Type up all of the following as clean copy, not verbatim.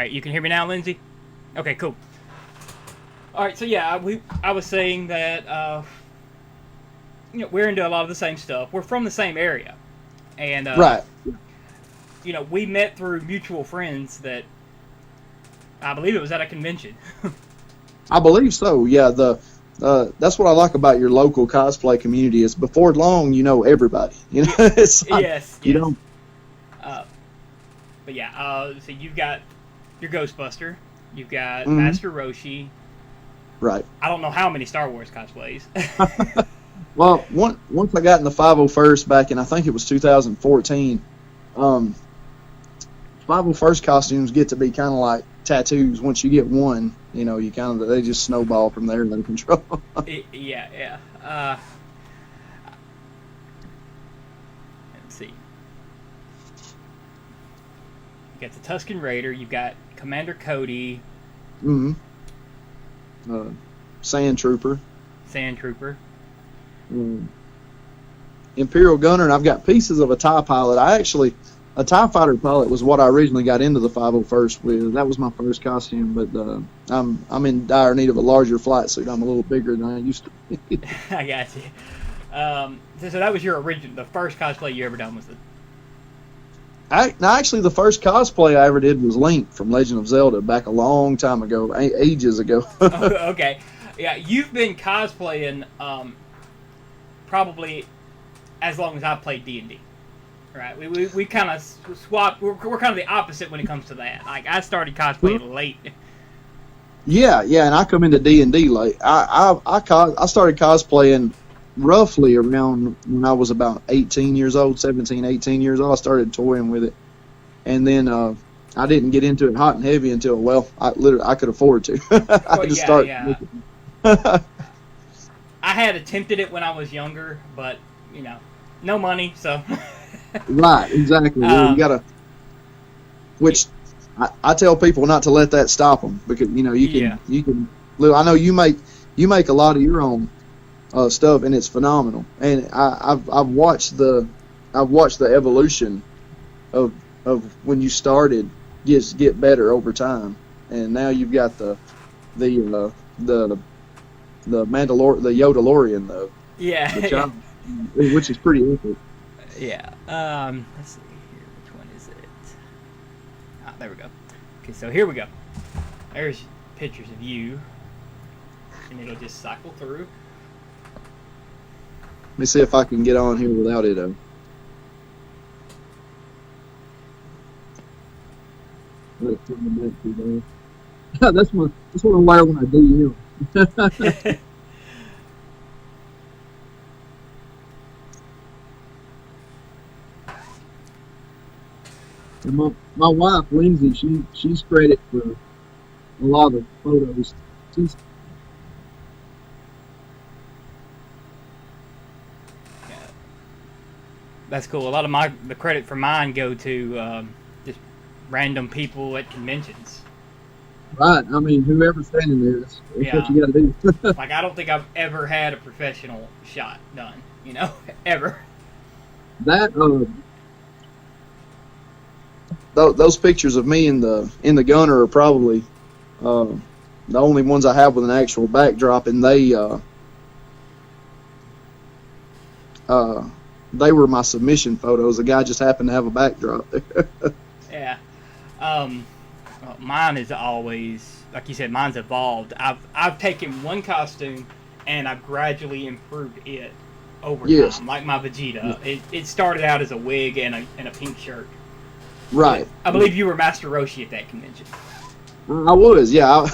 right, you can hear me now, Lindsay? Okay, cool. All right, so yeah, I was saying that we're into a lot of the same stuff. We're from the same area, and Right. We met through mutual friends that I believe it was at a convention. I believe so. Yeah. That's what I like about your local cosplay community is before long you know everybody. It's like, Yes. you don't. But yeah, so you've got your Ghostbuster, you've got Mhm. Master Roshi. Right. I don't know how many Star Wars cosplays. Well, once I got in the 501st back in I think it was 2014. 501st costumes get to be kind of like tattoos. Once you get one, you they just snowball from there and out of control. Yeah. Let's see. You got the Tusken Raider. You've got Commander Cody. Mm-hmm. Sand Trooper. Sand Trooper. Imperial Gunner, and I've got pieces of a TIE pilot. A TIE fighter pilot was what I originally got into the 501st with. That was my first costume, but I'm in dire need of a larger flight suit. I'm a little bigger than I used to be. I got you. So that was your the first cosplay you ever done was the... Actually, the first cosplay I ever did was Link from Legend of Zelda back a long time ago, ages ago. Okay. Yeah, you've been cosplaying probably as long as I've played D&D. Right, we kind of swap. We're kind of the opposite when it comes to that. Like I started cosplaying late. Yeah, and I come into D&D late. I started cosplaying roughly around when I was about 18 years old, 17, 18 years old. I started toying with it, and then I didn't get into it hot and heavy until I could afford to. I had to start. Yeah. I had attempted it when I was younger, but no money, so. Right, exactly. You gotta. Which I tell people not to let that stop them because you can. I know you make a lot of your own stuff and it's phenomenal. And I've watched the evolution of when you started just get better over time, and now you've got the Yodalorian though. Yeah. Which is pretty epic. Yeah. Let's see here. Which one is it? Ah, there we go. Okay, so here we go. There's pictures of you, and it'll just cycle through. Let me see if I can get on here without it. That's what I wear when I do you. And my wife Lindsay, she's credit for a lot of the photos. That's cool. A lot of the credit for mine go to just random people at conventions. Right. I mean, whoever's standing there, that's what you got to do. Like I don't think I've ever had a professional shot done. Ever. That those pictures of me in the gunner are probably the only ones I have with an actual backdrop, and they were my submission photos. The guy just happened to have a backdrop. Yeah. Mine is always, like you said, mine's evolved. I've taken one costume and I've gradually improved it over time. Like my Vegeta, it started out as a wig and a pink shirt. Right. I believe you were Master Roshi at that convention. I was, yeah.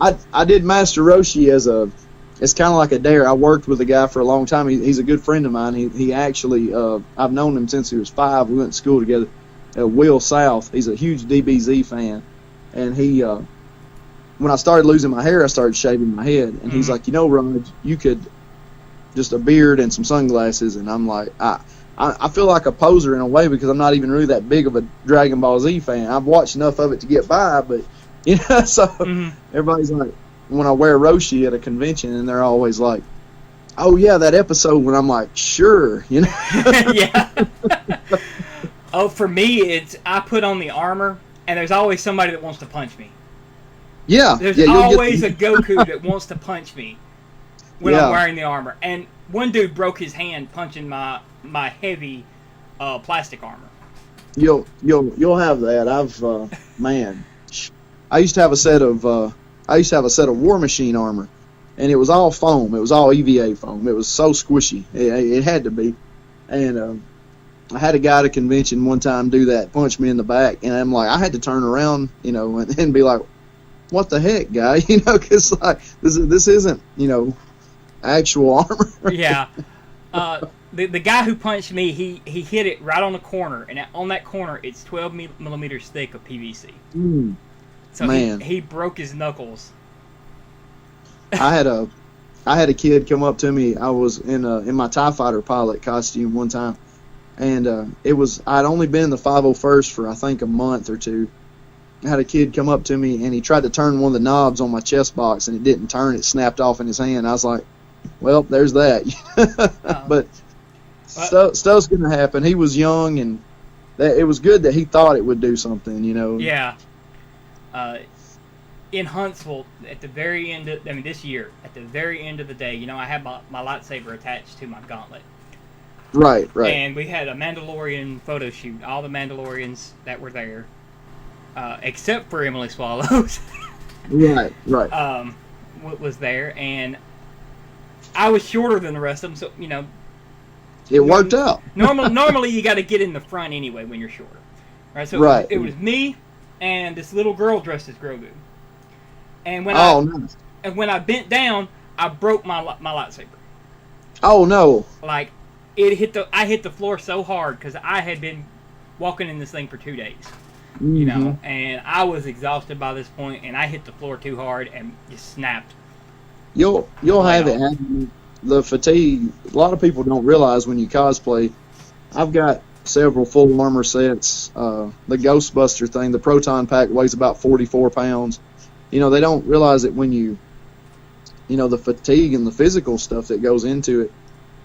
I did Master Roshi it's kind of like a dare. I worked with a guy for a long time. He's a good friend of mine. He actually, I've known him since he was 5. We went to school together. Will South. He's a huge DBZ fan, and he, when I started losing my hair, I started shaving my head, and he's like, Raj, you could just a beard and some sunglasses, and I'm like, I feel like a poser in a way because I'm not even really that big of a Dragon Ball Z fan. I've watched enough of it to get by, but so everybody's like, when I wear Roshi at a convention, and they're always like, "Oh yeah, that episode." When I'm like, "Sure," Yeah. Oh, for me, I put on the armor and there's always somebody that wants to punch me. Yeah. There's yeah, always a Goku that wants to punch me when I'm wearing the armor. And one dude broke his hand punching my heavy plastic armor. You'll have that. Man, I used to have a set of War Machine armor, and it was all foam. It was all EVA foam. It was so squishy. It had to be. And I had a guy at a convention one time do that, punch me in the back, and I'm like, I had to turn around, and be like, what the heck, guy? Because like this isn't, actual armor. Yeah. The guy who punched me, he hit it right on the corner, and on that corner, it's 12 millimeters thick of PVC. So man. He broke his knuckles. I had a kid come up to me. I was in my TIE Fighter pilot costume one time, and I'd only been in the 501st for I think a month or two. I had a kid come up to me, and he tried to turn one of the knobs on my chest box, and it didn't turn. It snapped off in his hand. I was like, well, there's that. But stuff's going to happen. He was young, and it was good that he thought it would do something, Yeah. In Huntsville, at the very end of, this year, at the very end of the day, I had my lightsaber attached to my gauntlet. Right. And we had a Mandalorian photo shoot. All the Mandalorians that were there, except for Emily Swallows. Right. Was there, and I was shorter than the rest of them, so, it worked out. Normally you got to get in the front anyway when you're shorter. Right? So right. It was me and this little girl dressed as Grogu. And when nice. And when I bent down, I broke my lightsaber. Oh no! Like I hit the floor so hard because I had been walking in this thing for 2 days, and I was exhausted by this point, and I hit the floor too hard and just snapped. You'll have it happen. The fatigue. A lot of people don't realize when you cosplay. I've got several full armor sets. The Ghostbuster thing, the proton pack weighs about 44 pounds. They don't realize it when you the fatigue and the physical stuff that goes into it.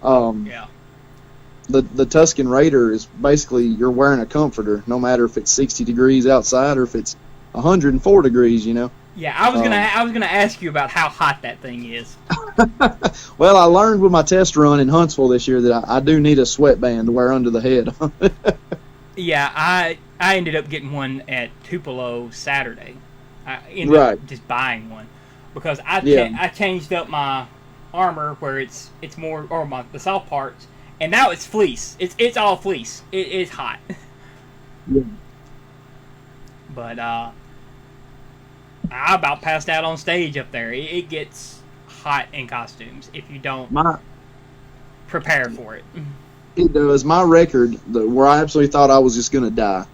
The Tusken Raider is basically you're wearing a comforter, no matter if it's 60 degrees outside or if it's 104 degrees. Yeah, I was gonna ask you about how hot that thing is. Well, I learned with my test run in Huntsville this year that I do need a sweatband to wear under the head. Yeah, I ended up getting one at Tupelo Saturday. I ended up just buying one because I changed up my armor where it's more or the soft parts, and now it's fleece. It's all fleece. It's hot. Yeah. But I about passed out on stage up there. It gets hot in costumes if you don't prepare for it. It does. My record, where I absolutely thought I was just going to die.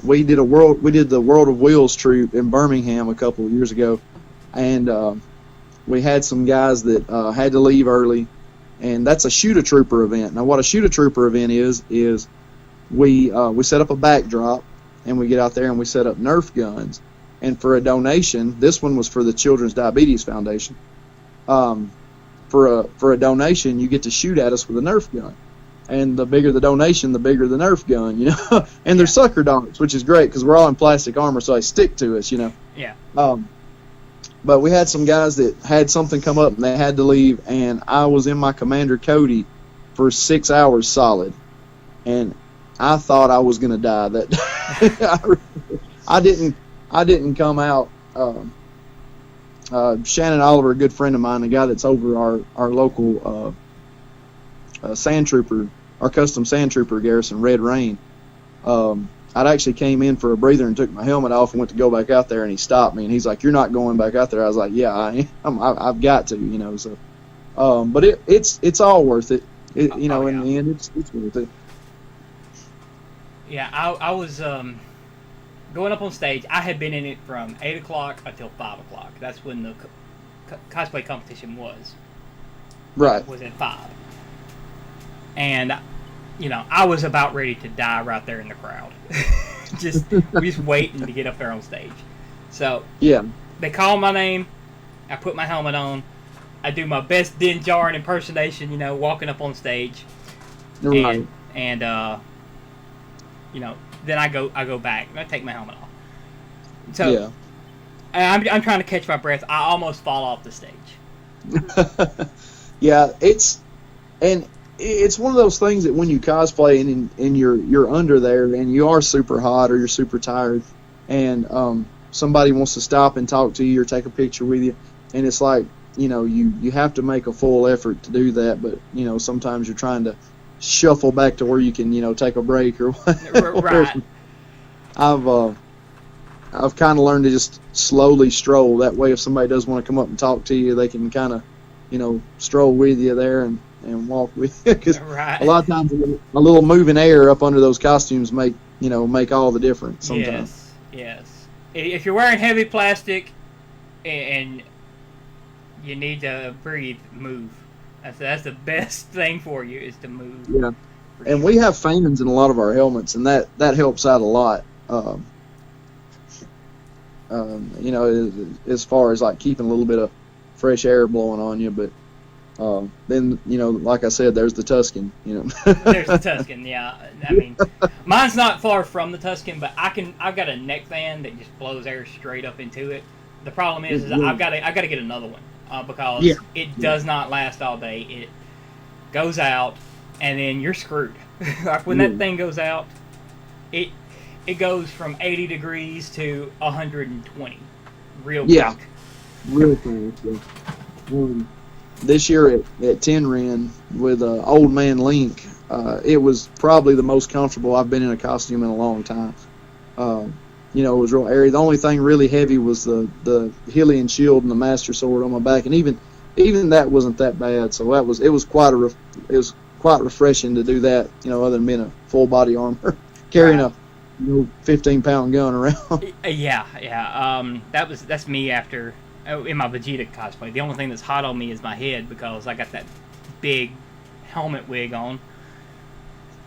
We did the World of Wheels troop in Birmingham a couple of years ago, and we had some guys that had to leave early, and that's a shoot-a-trooper event. Now, what a shoot-a-trooper event is we set up a backdrop, and we get out there and we set up Nerf guns. And for a donation, this one was for the Children's Diabetes Foundation. For a donation, you get to shoot at us with a Nerf gun. And the bigger the donation, the bigger the Nerf gun, And they're sucker darts, which is great because we're all in plastic armor, so they stick to us, Yeah. But we had some guys that had something come up and they had to leave, and I was in my Commander Cody for 6 hours solid, and I thought I was gonna die. That I didn't come out. Shannon Oliver, a good friend of mine, the guy that's over our local sand trooper, our custom sand trooper garrison, Red Rain. I'd actually came in for a breather and took my helmet off and went to go back out there, and he stopped me and he's like, "You're not going back out there." I was like, "Yeah, I am. I've got to, So, but it's all worth it. In the end, it's worth it. Yeah, I was going up on stage. I had been in it from 8 o'clock until 5 o'clock. That's when the cosplay competition was. Right. Was at 5. And, I was about ready to die right there in the crowd. just waiting to get up there on stage. So, yeah, they call my name. I put my helmet on. I do my best Din Djarin impersonation, walking up on stage. Right. And then I go back and I take my helmet off. So yeah. I'm trying to catch my breath. I almost fall off the stage. Yeah, it's one of those things that when you cosplay and you're under there and you are super hot or you're super tired and somebody wants to stop and talk to you or take a picture with you, and it's like, you have to make a full effort to do that, but sometimes you're trying to shuffle back to where you can take a break or whatever. Right. I've kind of learned to just slowly stroll. That way, if somebody does want to come up and talk to you, they can kind of, stroll with you there and walk with you. Because a lot of times, a little moving air up under those costumes make all the difference sometimes. Yes. If you're wearing heavy plastic and you need to breathe, move. That's the best thing for you is to move. Yeah. And we have fans in a lot of our helmets, and that helps out a lot. As far as like keeping a little bit of fresh air blowing on you, but then like I said, there's the Tuscan. There's the Tuscan. Yeah, I mean, mine's not far from the Tuscan, but I've got a neck fan that just blows air straight up into it. The problem is I've got to get another one because it does not last all day. It goes out, and then you're screwed. Like when that thing goes out, it goes from 80 degrees to 120 real quick. Yeah, real fast. This year at Tenrin with Old Man Link, it was probably the most comfortable I've been in a costume in a long time. It was real airy. The only thing really heavy was the Hylian shield and the Master Sword on my back, and even that wasn't that bad. So it was quite refreshing to do that. Other than being a full body armor, carrying a 15-pound gun around. Yeah. That's me after in my Vegeta cosplay. The only thing that's hot on me is my head because I got that big helmet wig on.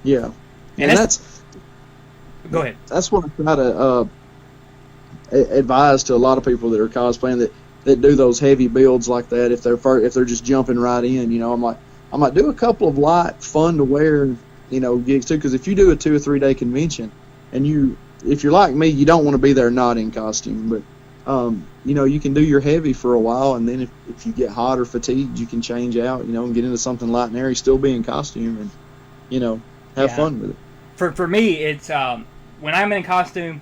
Yeah, and that's go ahead. That's what I try to advise to a lot of people that are cosplaying that do those heavy builds like that. If they're just jumping right in, I'm like do a couple of light, fun to wear, gigs too. Because if you do a 2 or 3 day convention, and if you're like me, you don't want to be there not in costume, but you can do your heavy for a while, and then if you get hot or fatigued, you can change out, and get into something light and airy, still be in costume, and have fun with it. For me, it's when I'm in costume,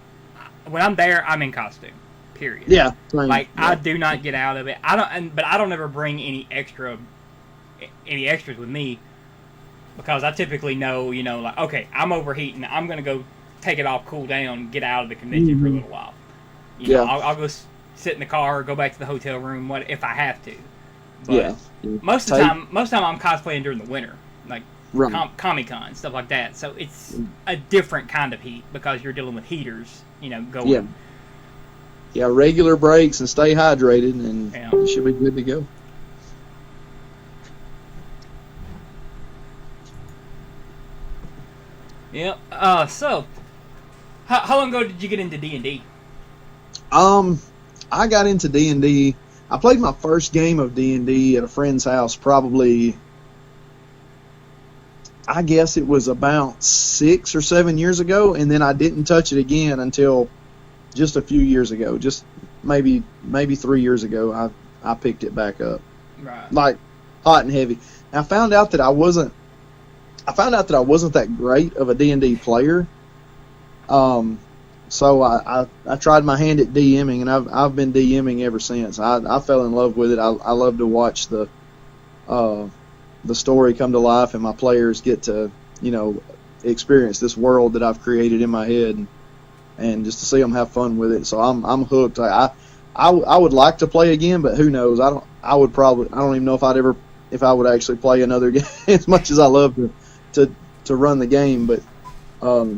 when I'm there, I'm in costume. Period. Yeah. Like I do not get out of it. But I don't ever bring any extras with me because I typically know, like okay, I'm overheating. I'm gonna go take it off, cool down, get out of the convention for a little while. I'll go sit in the car, or go back to the hotel room, if I have to. But most of the time I'm cosplaying during the winter, like Comic-Con, stuff like that. So it's a different kind of heat because you're dealing with heaters, going. Yeah, regular breaks and stay hydrated, and you should be good to go. Yep. So, how long ago did you get into D&D? I got into D&D. I played my first game of D&D at a friend's house probably, I guess it was about 6 or 7 years ago, and then I didn't touch it again until just a few years ago. Just maybe 3 years ago, I picked it back up. Right. Like hot and heavy. And I found out that I wasn't that great of a D&D player. So I tried my hand at DMing, and I've been DMing ever since. I fell in love with it. I love to watch the story come to life, and my players get to experience this world that I've created in my head, and just to see them have fun with it. So I'm hooked. I would like to play again, but who knows? I don't even know if I would actually play another game as much as I love to run the game, but I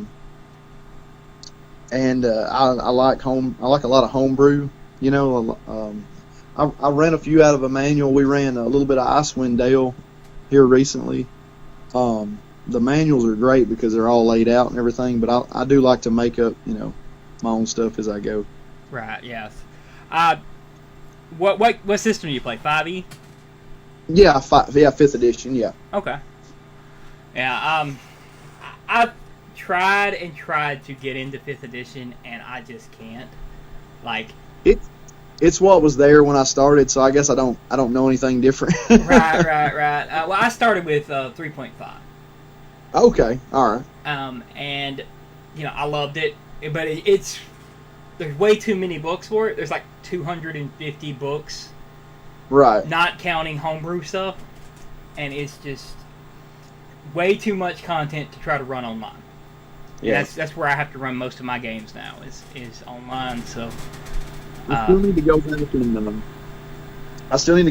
like a lot of homebrew. I ran a few out of a manual. We ran a little bit of Icewind Dale here recently. The manuals are great because they're all laid out and everything, but I do like to make up my own stuff as I go. Right. Yes. What system do you play? 5e? Yeah, 5th edition. Yeah. Okay. Yeah. I tried and tried to get into 5th edition, and I just can't. Like it's what was there when I started, so I guess I don't know anything different. right. Well, I started with 3.5. Okay, all right. And I loved it, but it's there's way too many books for it. There's like 250 books, right? Not counting homebrew stuff, and it's just way too much content to try to run online. Yeah, that's where I have to run most of my games now is online. So I still need to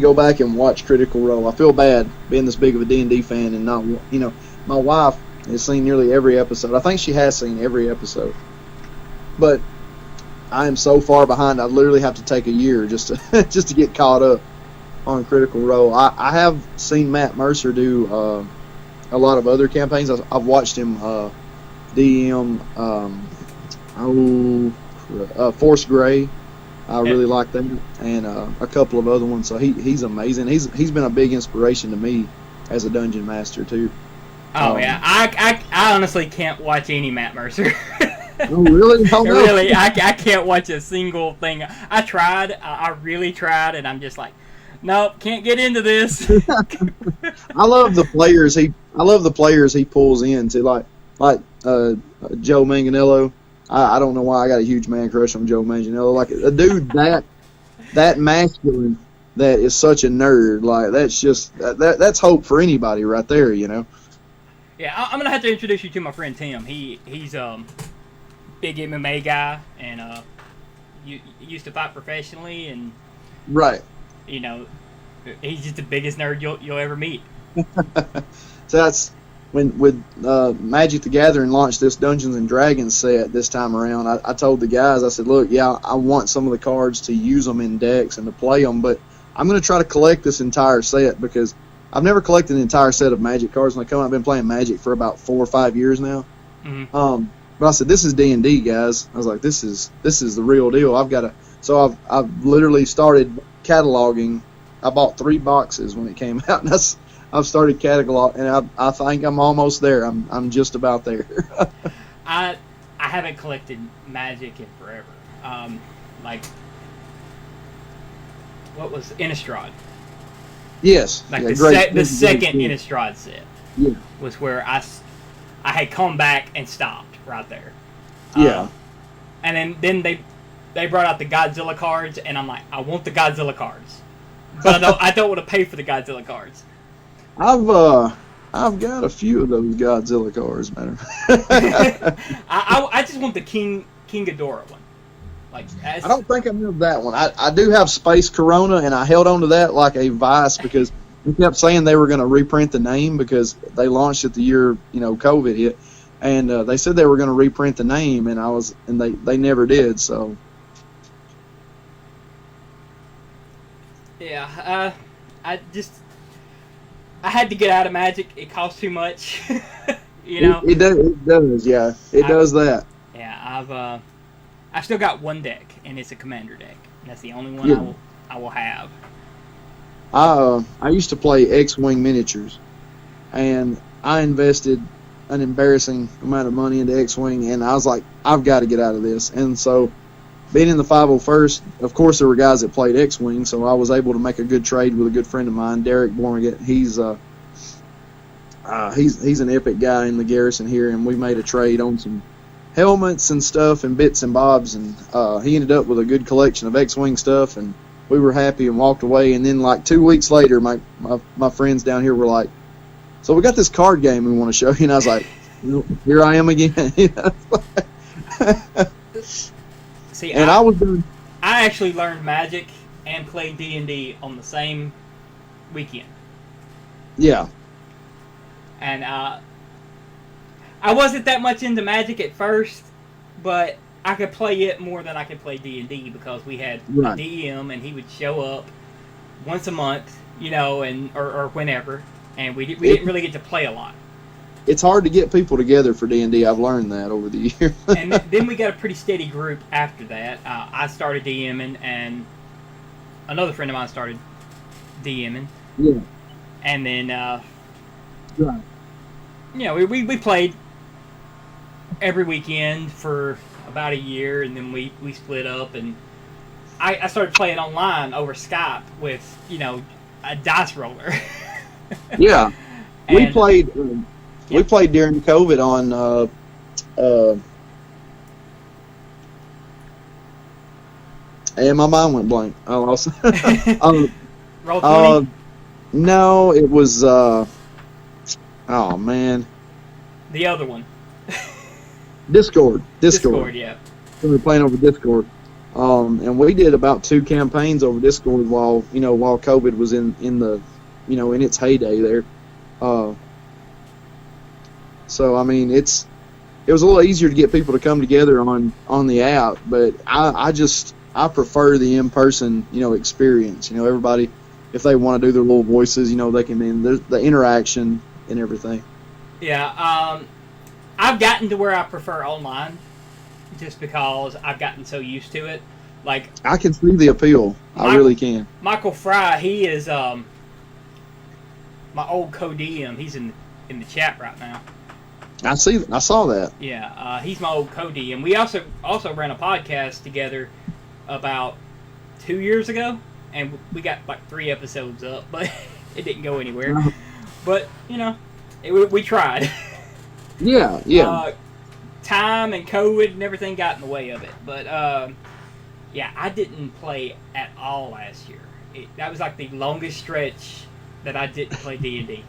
go back and watch Critical Role. I feel bad being this big of a D&D fan and not, my wife has seen nearly every episode. I think she has seen every episode, but I am so far behind. I literally have to take a year just to get caught up on Critical Role. I have seen Matt Mercer do a lot of other campaigns. I've watched him DM Force Grey. I really like that, and a couple of other ones. So he's amazing. He's been a big inspiration to me as a dungeon master too. Oh yeah, I honestly can't watch any Matt Mercer. Oh really? Oh, no. Really, I can't watch a single thing. I tried, I really tried, and I'm just like, nope, can't get into this. I love the players he pulls in to like Joe Manganiello. I don't know why I got a huge man crush on Joe Manganiello. Like a dude that masculine, that is such a nerd. Like that's just that's hope for anybody right there. Yeah, I'm gonna have to introduce you to my friend Tim. He's big MMA guy, and used to fight professionally, and right. He's just the biggest nerd you'll ever meet. So that's when Magic the Gathering launched this Dungeons and Dragons set this time around. I told the guys, I said, look, yeah, I want some of the cards to use them in decks and to play them, but I'm going to try to collect this entire set because I've never collected an entire set of Magic cards. When I come out, I've been playing Magic for about 4 or 5 years now. Mm-hmm. But I said, this is D&D, guys. I was like, this is the real deal. I've literally started cataloging. I bought 3 boxes when it came out, and I've started cataloging, and I think I'm almost there. I'm just about there. I haven't collected Magic in forever. What was Innistrad? Yes. Like the second Innistrad set. Yeah. Was where I had come back and stopped right there. Yeah. And then they brought out the Godzilla cards, and I'm like, I want the Godzilla cards, but I don't want to pay for the Godzilla cards. I've got a few of those Godzilla cards, man. I just want the King Ghidorah one. I don't think I have that one. I do have Space Corona, and I held on to that like a vice because they kept saying they were going to reprint the name because they launched it the year COVID hit, and they said they were going to reprint the name, and they never did. So yeah, I had to get out of Magic. It costs too much. It does. Yeah, it does that. Yeah, I've still got one deck, and it's a commander deck. And that's the only one I will have. I used to play X-Wing miniatures, and I invested an embarrassing amount of money into X-Wing, and I was like, I've got to get out of this. And so, being in the 501st, of course, there were guys that played X-Wing, so I was able to make a good trade with a good friend of mine, Derek Bornigat. He's an epic guy in the garrison here, and we made a trade on some helmets and stuff and bits and bobs, and he ended up with a good collection of X-Wing stuff, and we were happy and walked away. And then like 2 weeks later, my friends down here were like, so we got this card game we want to show you, and I was like, here I am again. See, and I actually learned Magic and played D&D on the same weekend. Yeah. And I wasn't that much into Magic at first, but I could play it more than I could play D&D because we had a DM, and he would show up once a month, or whenever, and we didn't really get to play a lot. It's hard to get people together for D&D. I've learned that over the years. And then we got a pretty steady group after that. I started DMing, and another friend of mine started DMing. Yeah. And then, right. we played every weekend for about a year, and then we split up, and I started playing online over Skype with a dice roller. Yeah, we And played. yeah, We played during COVID on. And my mind went blank. I lost. um, Roll 20, uh, no, it was. Oh man, the other one, Discord. Discord. Yeah, We were playing over Discord. And we did about 2 campaigns over Discord while COVID was in the in its heyday there. Uh, so I mean it was a little easier to get people to come together on the app, but I prefer the in-person experience. Everybody, if they want to do their little voices, they can. There's the interaction and everything. yeah. I've gotten to where I prefer online, just because I've gotten so used to it. Like I can see the appeal. I really can. Michael Fry, he is my old co-DM. He's in the chat right now. I saw that. Yeah, he's my old co-DM. We also ran a podcast together about 2 years ago, and we got like 3 episodes up, but it didn't go anywhere. But we tried. Yeah, yeah. Time and COVID and everything got in the way of it, but yeah, I didn't play at all last year. That was like the longest stretch that I didn't play D&D.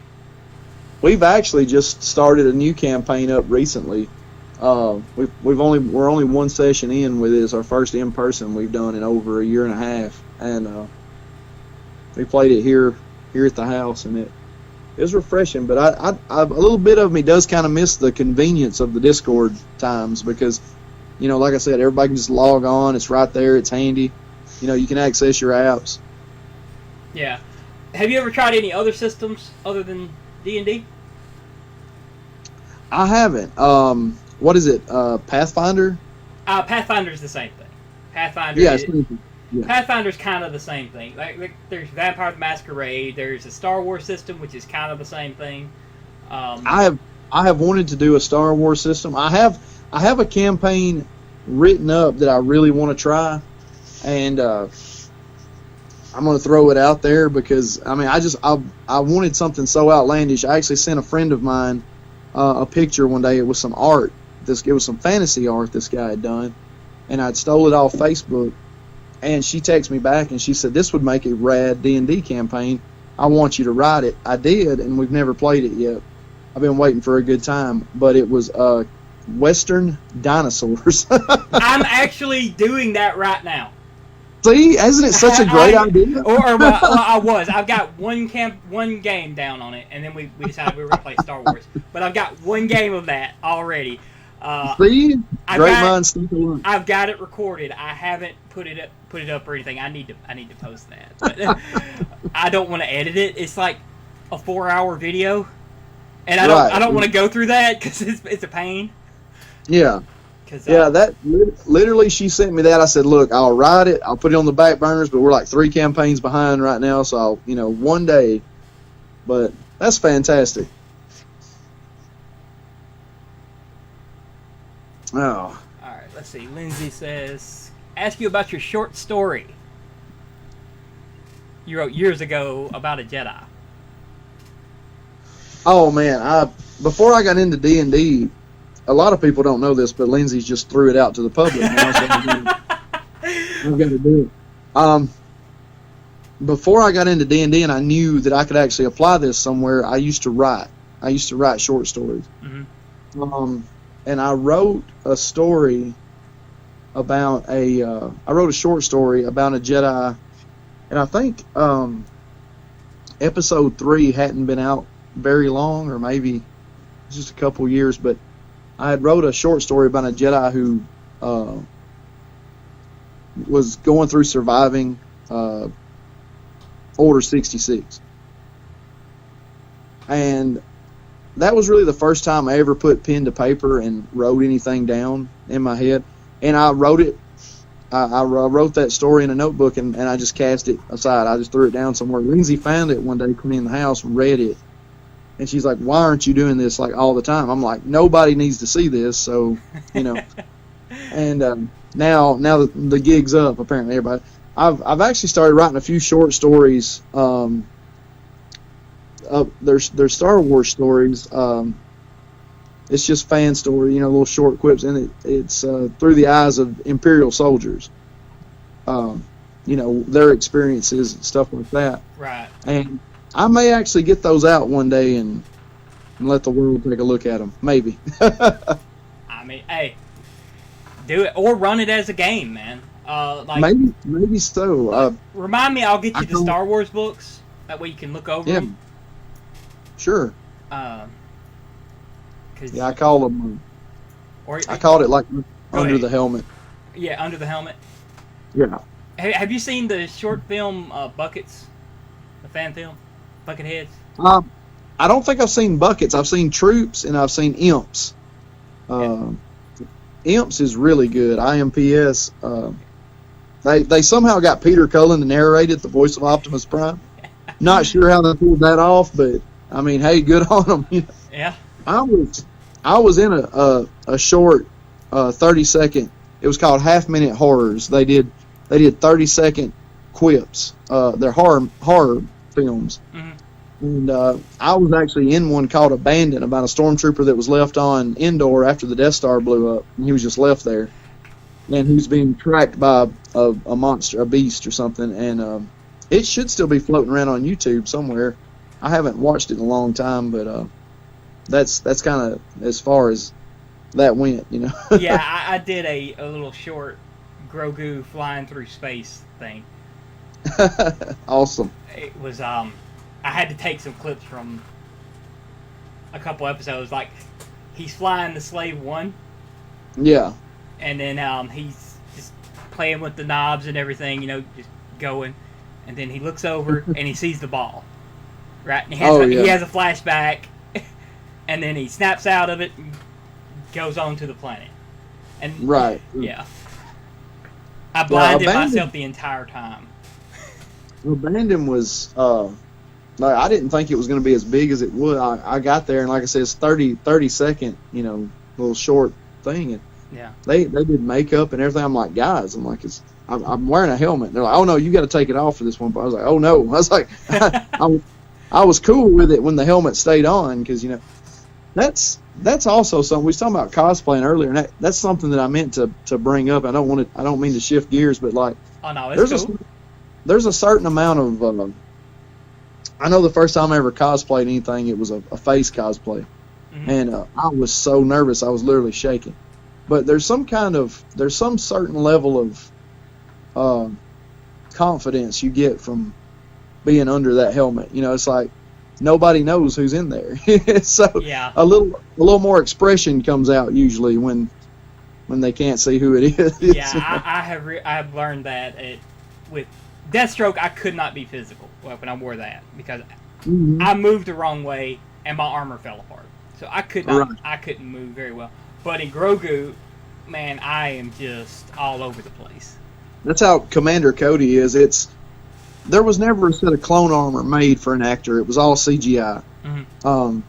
We've actually just started a new campaign up recently. We're only 1 session in with it. It's our first in person we've done in over a year and a half, and we played it here at the house, and it was refreshing. But I a little bit of me does kind of miss the convenience of the Discord times because, like I said, everybody can just log on. It's right there. It's handy. You can access your apps. Yeah. Have you ever tried any other systems other than D&D? I haven't. What is it? Pathfinder? Pathfinder's the same thing. Pathfinder. Yeah, Yeah. Pathfinder's kind of the same thing. Like there's Vampire the Masquerade. There's a Star Wars system, which is kind of the same thing. I have wanted to do a Star Wars system. I have a campaign written up that I really want to try, and I'm going to throw it out there because I wanted something so outlandish. I actually sent a friend of mine a picture one day. It was some art. It was some fantasy art this guy had done, and I'd stole it off Facebook. And she texted me back and she said, "This would make a rad D&D campaign. I want you to write it." I did, and we've never played it yet. I've been waiting for a good time, but it was Western dinosaurs. I'm actually doing that right now. See, isn't it such a great idea? I was. I've got one game down on it, and then we decided we were going to play Star Wars. But I've got one game of that already. See, great minds think alike. I've got it recorded. I haven't put it up or anything. I need to post that. But I don't want to edit it. It's like a 4-hour video, and I don't want to go through that because it's a pain. Yeah. That literally, she sent me that. I said, "Look, I'll write it. I'll put it on the back burners, but we're like 3 campaigns behind right now, so I'll, one day." But that's fantastic. Oh. All right, let's see. Lindsay says, "Ask you about your short story you wrote years ago about a Jedi." Oh man, before I got into D&D, a lot of people don't know this, but Lindsay's just threw it out to the public now, so I've got to do it. Before I got into D&D and I knew that I could actually apply this somewhere, I used to write. I used to write short stories. Mm-hmm. And I wrote a story about I wrote a short story about a Jedi, and I think episode 3 hadn't been out very long, or maybe just a couple years, but I had wrote a short story about a Jedi who was going through surviving Order 66. And that was really the first time I ever put pen to paper and wrote anything down in my head. And I wrote it. I wrote that story in a notebook, and I just cast it aside. I just threw it down somewhere. Lindsay found it one day, came in the house and read it. And she's like, why aren't you doing this like all the time? I'm like, nobody needs to see this, so, you know. And now the gig's up, apparently, everybody. I've actually started writing a few short stories. They're Star Wars stories. It's just fan story, you know, little short quips, and it's through the eyes of Imperial soldiers. You know, their experiences and stuff like that. Right. And I may actually get those out one day and let the world take a look at them. Maybe. I mean, hey, do it or run it as a game, man. Like maybe so. Remind me, I'll get you the Star Wars books. That way you can look over them. Sure. I call them. I called it like Under the Helmet. Yeah, Under the Helmet. Yeah. Have you seen the short film Buckets? The fan film, Bucketheads? I don't think I've seen Buckets. I've seen Troops and I've seen Imps. Imps is really good. IMPS. They somehow got Peter Cullen to narrate it, the voice of Optimus Prime. Not sure how they pulled that off, but I mean, hey, good on them. You know? Yeah. I was in a short 30-second. It was called Half Minute Horrors. They did 30-second quips. They're horror films. Mm-hmm. And I was actually in one called Abandon, about a stormtrooper that was left on Endor after the Death Star blew up, and he was just left there. And he was being tracked by a monster, a beast or something, and it should still be floating around on YouTube somewhere. I haven't watched it in a long time, but that's kind of as far as that went, you know. Yeah, I did a little short Grogu flying through space thing. Awesome. It was I had to take some clips from a couple episodes. Like, he's flying the Slave One. Yeah. And then he's just playing with the knobs and everything, you know, just going. And then he looks over and he sees the ball. Right? And he has a flashback. And then he snaps out of it and goes on to the planet. And right. Yeah. I blinded myself the entire time. Abandon was like, I didn't think it was going to be as big as it would. I got there, and like I said, it's 30 second, you know, little short thing, and yeah, they did makeup and everything. I'm like, guys, I'm wearing a helmet. And they're like, oh no, you got to take it off for this one. But I was like, oh no. I was like, I was cool with it when the helmet stayed on, because, you know, that's also something we was talking about cosplaying earlier, and that's something that I meant to bring up. I don't mean to shift gears, but like, oh no, it's cool. There's a certain amount of I know the first time I ever cosplayed anything, it was a face cosplay, mm-hmm. and I was so nervous I was literally shaking. But there's some certain level of confidence you get from being under that helmet. You know, it's like nobody knows who's in there. So yeah, a little more expression comes out usually when they can't see who it is. Yeah, I have learned that with Deathstroke, I could not be physical when I wore that, because mm-hmm. I moved the wrong way and my armor fell apart. So I couldn't move very well. But in Grogu, man, I am just all over the place. That's how Commander Cody is. There was never a set of clone armor made for an actor. It was all CGI. Mm-hmm.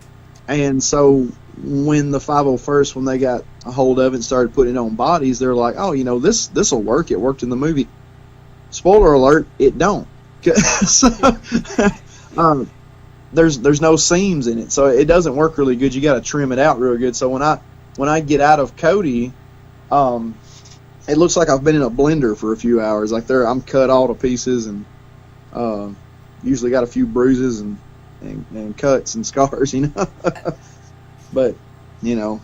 And so when the 501st, when they got a hold of it and started putting it on bodies, they're like, oh, you know, this will work. It worked in the movie. Spoiler alert, it don't. So, there's no seams in it, so it doesn't work really good. You got to trim it out real good. So when I get out of Cody, it looks like I've been in a blender for a few hours. Like I'm cut all to pieces, and usually got a few bruises and cuts and scars, you know. But you know,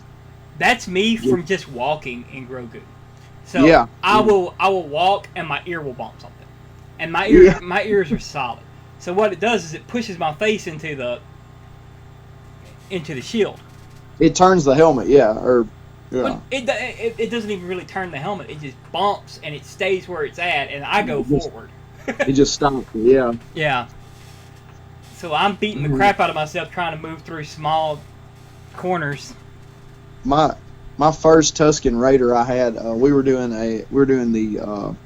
that's me from just walking in Grogu. So yeah. I will walk and my ear will bump something, and my ears are solid. So what it does is it pushes my face into the shield. It turns the helmet, yeah. But it doesn't even really turn the helmet. It just bumps and it stays where it's at, and I go forward. It just stops. Yeah. Yeah. So I'm beating the crap out of myself trying to move through small corners. My first Tusken Raider I had, we were doing the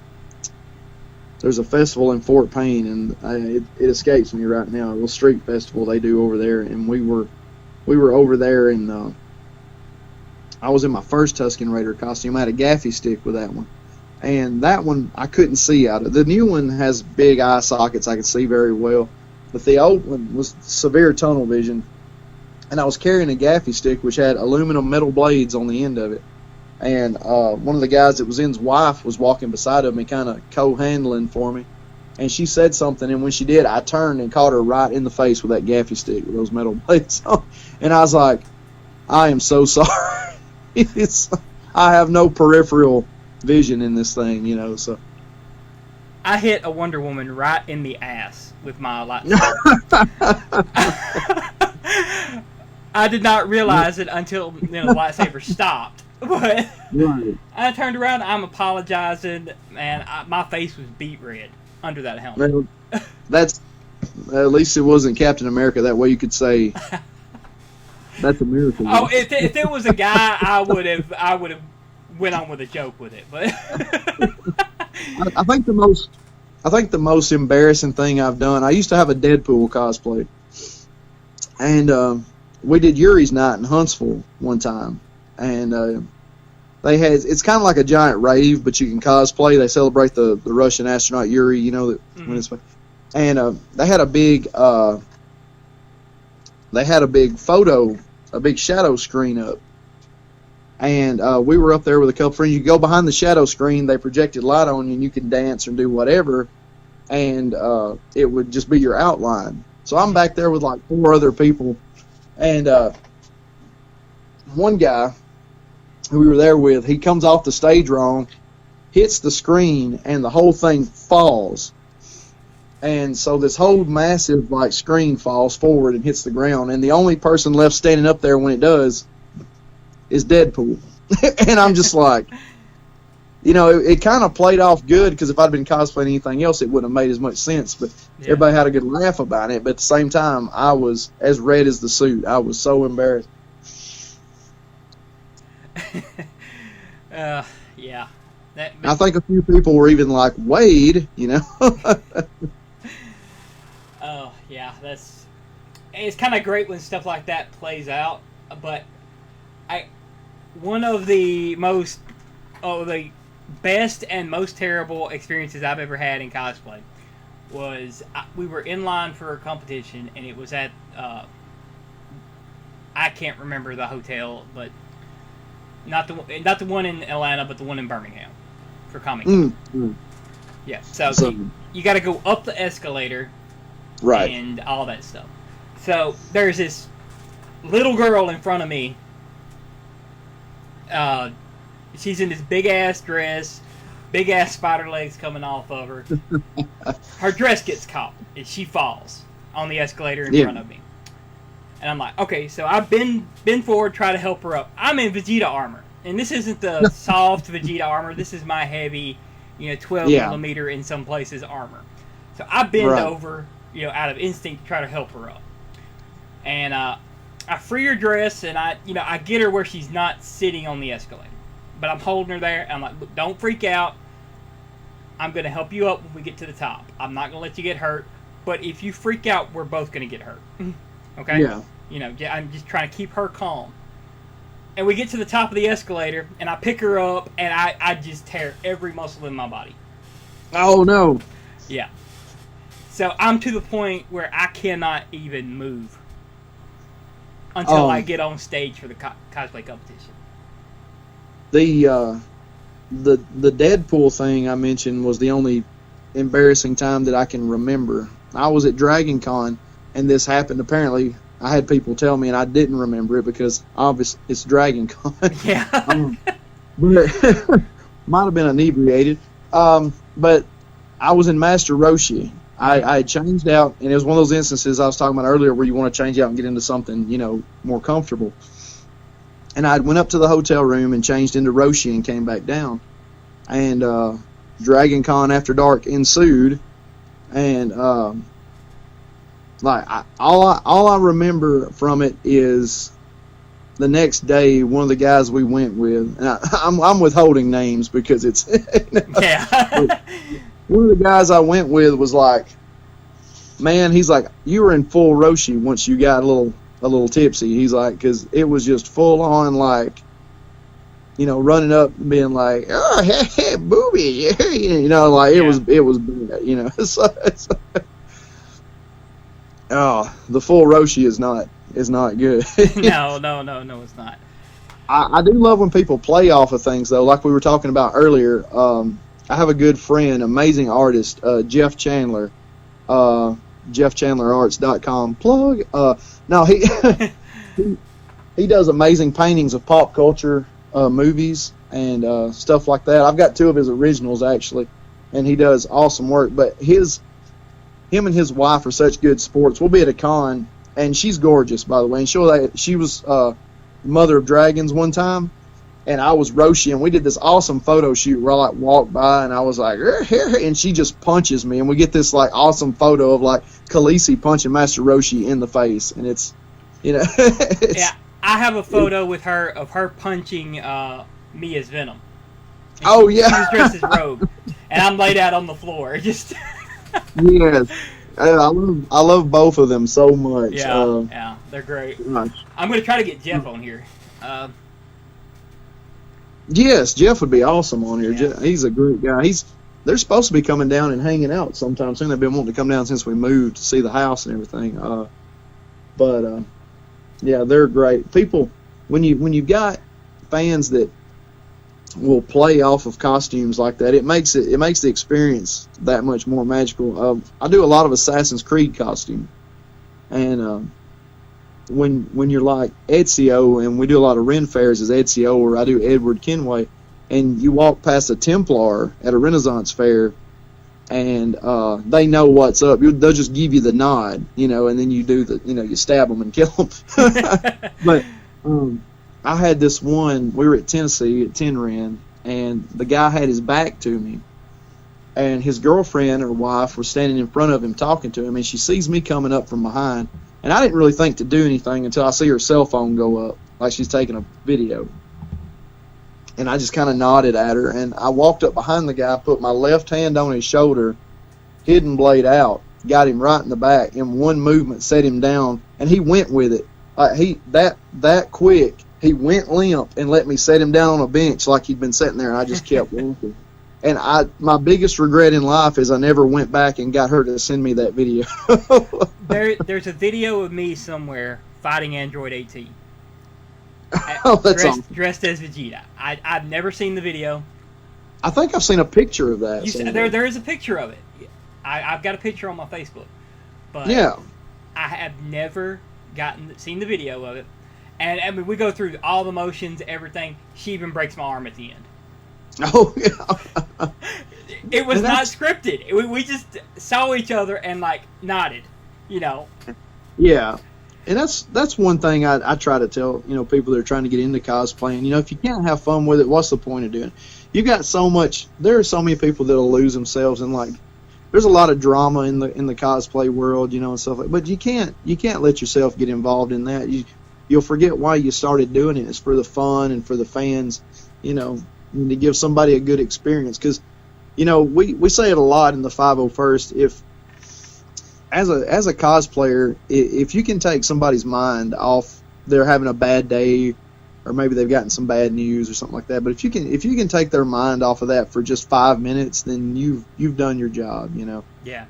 there's a festival in Fort Payne, and it escapes me right now. A little street festival they do over there, and we were over there, and I was in my first Tusken Raider costume. I had a gaffy stick with that one, and that one I couldn't see out of. The new one has big eye sockets I could see very well, but the old one was severe tunnel vision, and I was carrying a gaffy stick which had aluminum metal blades on the end of it. And one of the guys that was in's wife was walking beside of me, kind of co-handling for me. And she said something, and when she did, I turned and caught her right in the face with that gaffy stick with those metal blades on. And I was like, I am so sorry. I have no peripheral vision in this thing, you know. So I hit a Wonder Woman right in the ass with my lightsaber. I did not realize it until the lightsaber stopped. But right. I turned around, I'm apologizing, and my face was beet red under that helmet. Well, that's at least it wasn't Captain America. That way you could say that's a miracle. Oh, if it was a guy, I would have went on with a joke with it. But I think the most embarrassing thing I've done. I used to have a Deadpool cosplay, and we did Yuri's Night in Huntsville one time. And it's kind of like a giant rave, but you can cosplay. They celebrate the Russian astronaut Yuri, you know, when it's, and they had a big shadow screen up, and we were up there with a couple friends. You go behind the shadow screen, they projected light on you, and you can dance and do whatever, and it would just be your outline. So I'm back there with like 4 other people, and one guy who we were there with, he comes off the stage wrong, hits the screen, and the whole thing falls. And so this whole massive like screen falls forward and hits the ground, and the only person left standing up there when it does is Deadpool. And I'm just like, you know, it kind of played off good, because if I'd been cosplaying anything else, it wouldn't have made as much sense. But everybody had a good laugh about it. But at the same time, I was as red as the suit. I was so embarrassed. Yeah. I think a few people were even like, Wade, you know. Oh, yeah, it's kind of great when stuff like that plays out, but one of the best and most terrible experiences I've ever had in cosplay was we were in line for a competition, and it was at I can't remember the hotel, but not the one in Atlanta, but the one in Birmingham for Comic-Con. Yeah, so you got to go up the escalator, right, and all that stuff. So there's this little girl in front of me. She's in this big ass dress, big ass spider legs coming off of her. Her dress gets caught, and she falls on the escalator in front of me. And I'm like, okay, so I've been forward, try to help her up. I'm in Vegeta armor, and this isn't the soft Vegeta armor. This is my heavy, 12 millimeter in some places armor. So I bend over, out of instinct to try to help her up. And I free her dress, and I get her where she's not sitting on the escalator. But I'm holding her there, and I'm like, look, don't freak out. I'm going to help you up when we get to the top. I'm not going to let you get hurt. But if you freak out, we're both going to get hurt. Okay? Yeah. I'm just trying to keep her calm. And we get to the top of the escalator, and I pick her up, and I just tear every muscle in my body. Oh, no. Yeah. So I'm to the point where I cannot even move until I get on stage for the cosplay competition. The Deadpool thing I mentioned was the only embarrassing time that I can remember. I was at Dragon Con, and this happened. Apparently, I had people tell me, and I didn't remember it because obviously it's Dragon Con. Yeah. But might have been inebriated. But I was in Master Roshi. I had changed out, and it was one of those instances I was talking about earlier where you want to change out and get into something, more comfortable. And I went up to the hotel room and changed into Roshi and came back down. And Dragon Con After Dark ensued. And all I remember from it is the next day, one of the guys we went with, and I'm withholding names because it's yeah. one of the guys I went with was like, man, he's like, you were in full Roshi once you got a little tipsy. He's like, because it was just full on, like, you know, running up and being like, oh, hey, booby, you know, like it was bad, you know. Oh, the full Roshi is not good. No, it's not. I do love when people play off of things, though, like we were talking about earlier. I have a good friend, amazing artist, Jeff Chandler, JeffChandlerArts.com. Plug. No, he does amazing paintings of pop culture movies and stuff like that. I've got 2 of his originals, actually, and he does awesome work. But him and his wife are such good sports. We'll be at a con, and she's gorgeous, by the way. And she was Mother of Dragons one time, and I was Roshi, and we did this awesome photo shoot where I like walked by, and I was like, and she just punches me, and we get this like awesome photo of like Khaleesi punching Master Roshi in the face, and it's, you know, yeah. I have a photo with her of her punching me as Venom. And yeah, she was dressed as Rogue, and I'm laid out on the floor. Just yes. I love both of them so much. Yeah, they're great. Gosh. I'm going to try to get Jeff on here. Yes, Jeff would be awesome on here. Yeah. He's a great guy. They're supposed to be coming down and hanging out sometime soon. They've been wanting to come down since we moved to see the house and everything. Yeah, they're great. People, when you've got fans that will play off of costumes like that, it makes the experience that much more magical. I do a lot of Assassin's Creed costume, and when you're like Ezio, and we do a lot of Ren fairs as Ezio, or I do Edward Kenway, and you walk past a Templar at a Renaissance fair, and they know what's up. They'll just give you the nod, you know, and then you do you stab them and kill them. But I had this one, we were at Tennessee at Tenran, and the guy had his back to me, and his girlfriend or wife was standing in front of him talking to him, and she sees me coming up from behind, and I didn't really think to do anything until I see her cell phone go up, like she's taking a video. And I just kind of nodded at her, and I walked up behind the guy, put my left hand on his shoulder, hidden blade out, got him right in the back, in one movement set him down, and he went with it. That quick, he went limp and let me set him down on a bench like he'd been sitting there, and I just kept walking. And my biggest regret in life is I never went back and got her to send me that video. There's a video of me somewhere fighting Android 18. That's awesome. Dressed as Vegeta. I've never seen the video. I think I've seen a picture of that. There is a picture of it. I've got a picture on my Facebook. But yeah, I have never seen the video of it. And I mean, we go through all the motions, everything. She even breaks my arm at the end. Oh, yeah. It was not scripted. We just saw each other and, like, nodded, you know. Yeah. And that's one thing I try to tell, you know, people that are trying to get into cosplaying. You know, if you can't have fun with it, what's the point of doing it? You got so much. There are so many people that'll lose themselves, and like, there's a lot of drama in the cosplay world, you know, and stuff like. But you can't let yourself get involved in that. You'll forget why you started doing it. It's for the fun and for the fans, you know, and to give somebody a good experience. Because, you know, we say it a lot in the 501st. If as a cosplayer, if you can take somebody's mind off, they're having a bad day, or maybe they've gotten some bad news or something like that. But if you can take their mind off of that for just 5 minutes, then you've done your job. You know. Yeah.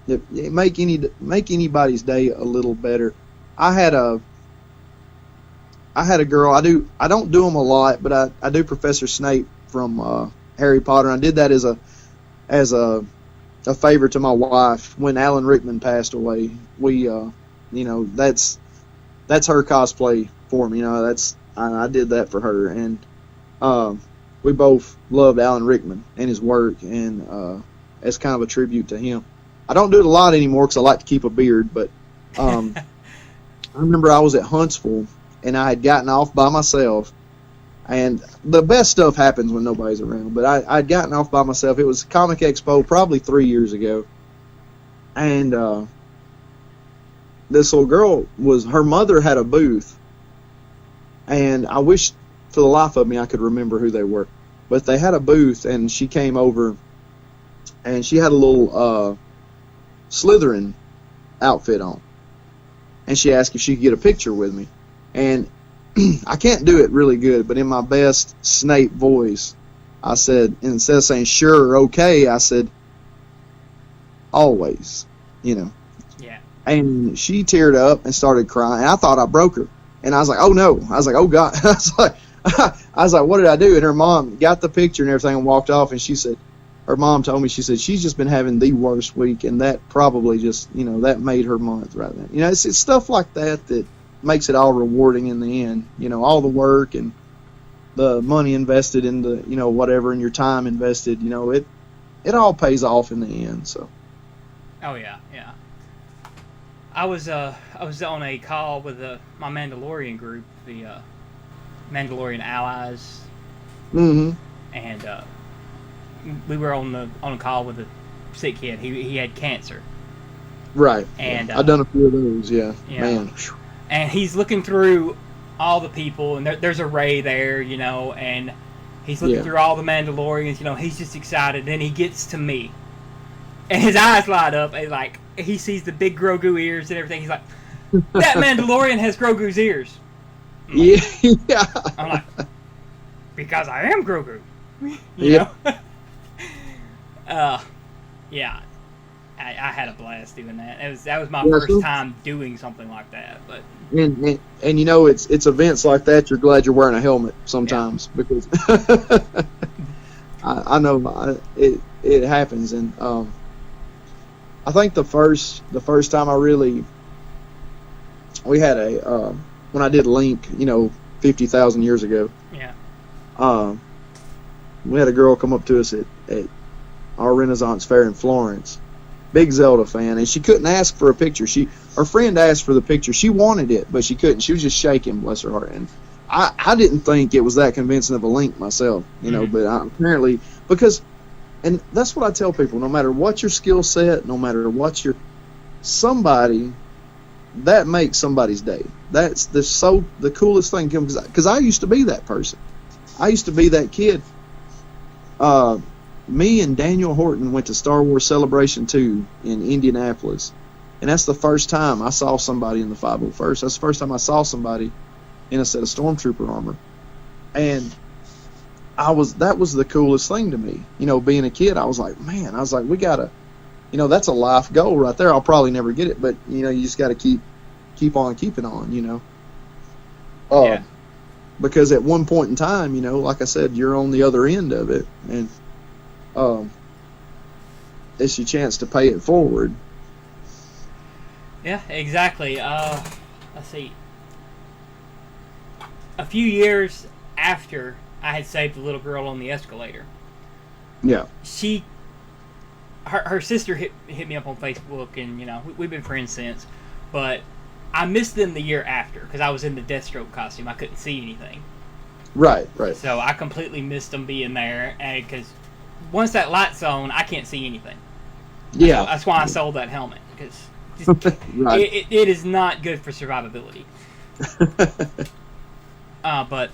Make anybody's day a little better. I had a girl. I don't do them a lot, but I do Professor Snape from Harry Potter. And I did that as a favor to my wife when Alan Rickman passed away. We you know, that's her cosplay for me. You know, I did that for her, and we both loved Alan Rickman and his work, and as kind of a tribute to him. I don't do it a lot anymore because I like to keep a beard, but I remember I was at Huntsville and I had gotten off by myself, and the best stuff happens when nobody's around, but I'd gotten off by myself. It was Comic Expo probably 3 years ago, and this little girl her mother had a booth, and I wish for the life of me I could remember who they were, but they had a booth, and she came over, and she had a little Slytherin outfit on, and she asked if she could get a picture with me, and I can't do it really good, but in my best Snape voice, I said, instead of saying sure or okay, I said always, Yeah. And she teared up and started crying. I thought I broke her, and I was like, oh no, I was like, oh God, I was like, what did I do? And her mom got the picture and everything and walked off, and she said, her mom told me, she said, she's just been having the worst week, and that probably just, that made her month right then. It's stuff like that makes it all rewarding in the end. All the work and the money invested in the, whatever, and your time invested, it all pays off in the end, so. Oh, yeah. I was on a call with my Mandalorian group, the Mandalorian Allies. Mm-hmm. And we were on a call with a sick kid. He had cancer. Right. And I've done a few of those, yeah. Man. And he's looking through all the people, and there's a Rey there, and he's looking through all the Mandalorians, he's just excited. Then he gets to me, and his eyes light up, and he sees the big Grogu ears and everything. He's like, that Mandalorian has Grogu's ears. Yeah. I'm like, because I am Grogu. Yeah. Yeah. I had a blast doing that. That was my first time doing something like that. But and it's events like that. You're glad you're wearing a helmet sometimes because I know it happens. And I think the first time we had when I did Link, 50,000 years ago. Yeah. We had a girl come up to us at our Renaissance fair in Florence. Big Zelda fan, and she couldn't ask for a picture. Her friend asked for the picture. She wanted it, but she couldn't. She was just shaking, bless her heart. And I didn't think it was that convincing of a Link myself, but apparently, because, and that's what I tell people, no matter what your skill set, no matter what somebody, that makes somebody's day. That's the coolest thing, because I used to be that person. I used to be that kid. Me and Daniel Horton went to Star Wars Celebration 2 in Indianapolis, and that's the first time I saw somebody in the 501st. That's the first time I saw somebody in a set of Stormtrooper armor, and that was the coolest thing to me. Being a kid, I was like, man, we gotta, that's a life goal right there. I'll probably never get it, but you just got to keep on keeping on. Yeah. Because at one point in time, like I said, you're on the other end of it, and it's your chance to pay it forward. Yeah, exactly. Let's see. A few years after I had saved the little girl on the escalator, yeah, her sister hit me up on Facebook, and we've been friends since. But I missed them the year after because I was in the Deathstroke costume. I couldn't see anything. Right. So I completely missed them being there, and because once that light's on, I can't see anything. Yeah. That's why I sold that helmet, because right. it is not good for survivability. But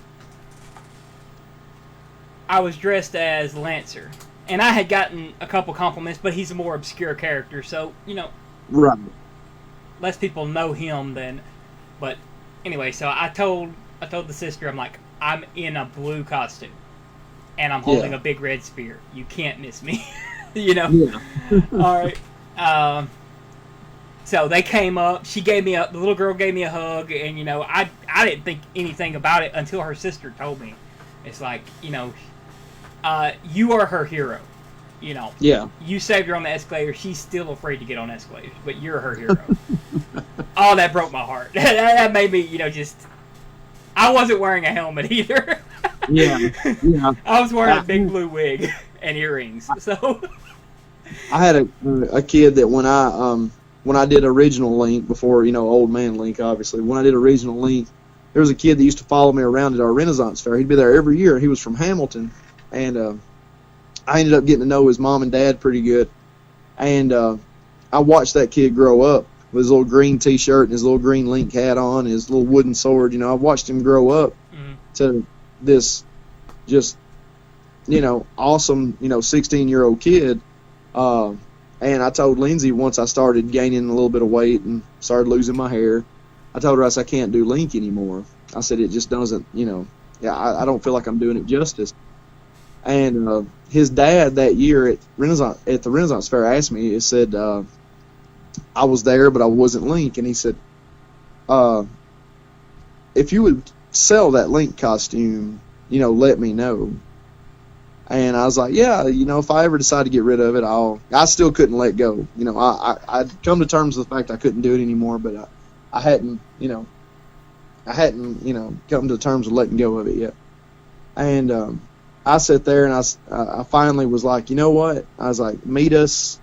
I was dressed as Lancer, and I had gotten a couple compliments, but he's a more obscure character, so right. Less people know him than. But anyway, so I told the sister, I'm like, I'm in a blue costume, and I'm holding a big red spear. You can't miss me. Yeah. All right. So they came up. The little girl gave me a hug, and I didn't think anything about it until her sister told me. It's like, you are her hero. Yeah. You saved her on the escalator. She's still afraid to get on escalators, but you're her hero. Oh, that broke my heart. That made me, I wasn't wearing a helmet either. Yeah. I was wearing a big blue wig and earrings. So I had a kid that when I did original Link before, Old Man Link, obviously, when I did original Link, there was a kid that used to follow me around at our Renaissance fair. He'd be there every year. He was from Hamilton, and I ended up getting to know his mom and dad pretty good. And I watched that kid grow up with his little green T-shirt and his little green Link hat on, his little wooden sword. I watched him grow up to this just, awesome, 16-year-old kid. And I told Lindsay once I started gaining a little bit of weight and started losing my hair, I told her, I said, I can't do Link anymore. I said, it just doesn't, I don't feel like I'm doing it justice. And his dad that year at the Renaissance Fair asked me, he said, I was there, but I wasn't Link. And he said, if you would sell that Link costume, let me know. And I was like, yeah, if I ever decide to get rid of it, I still couldn't let go. I'd come to terms with the fact I couldn't do it anymore, but I hadn't come to terms with letting go of it yet. And I sat there and I finally was like, you know what? I was like, meet us.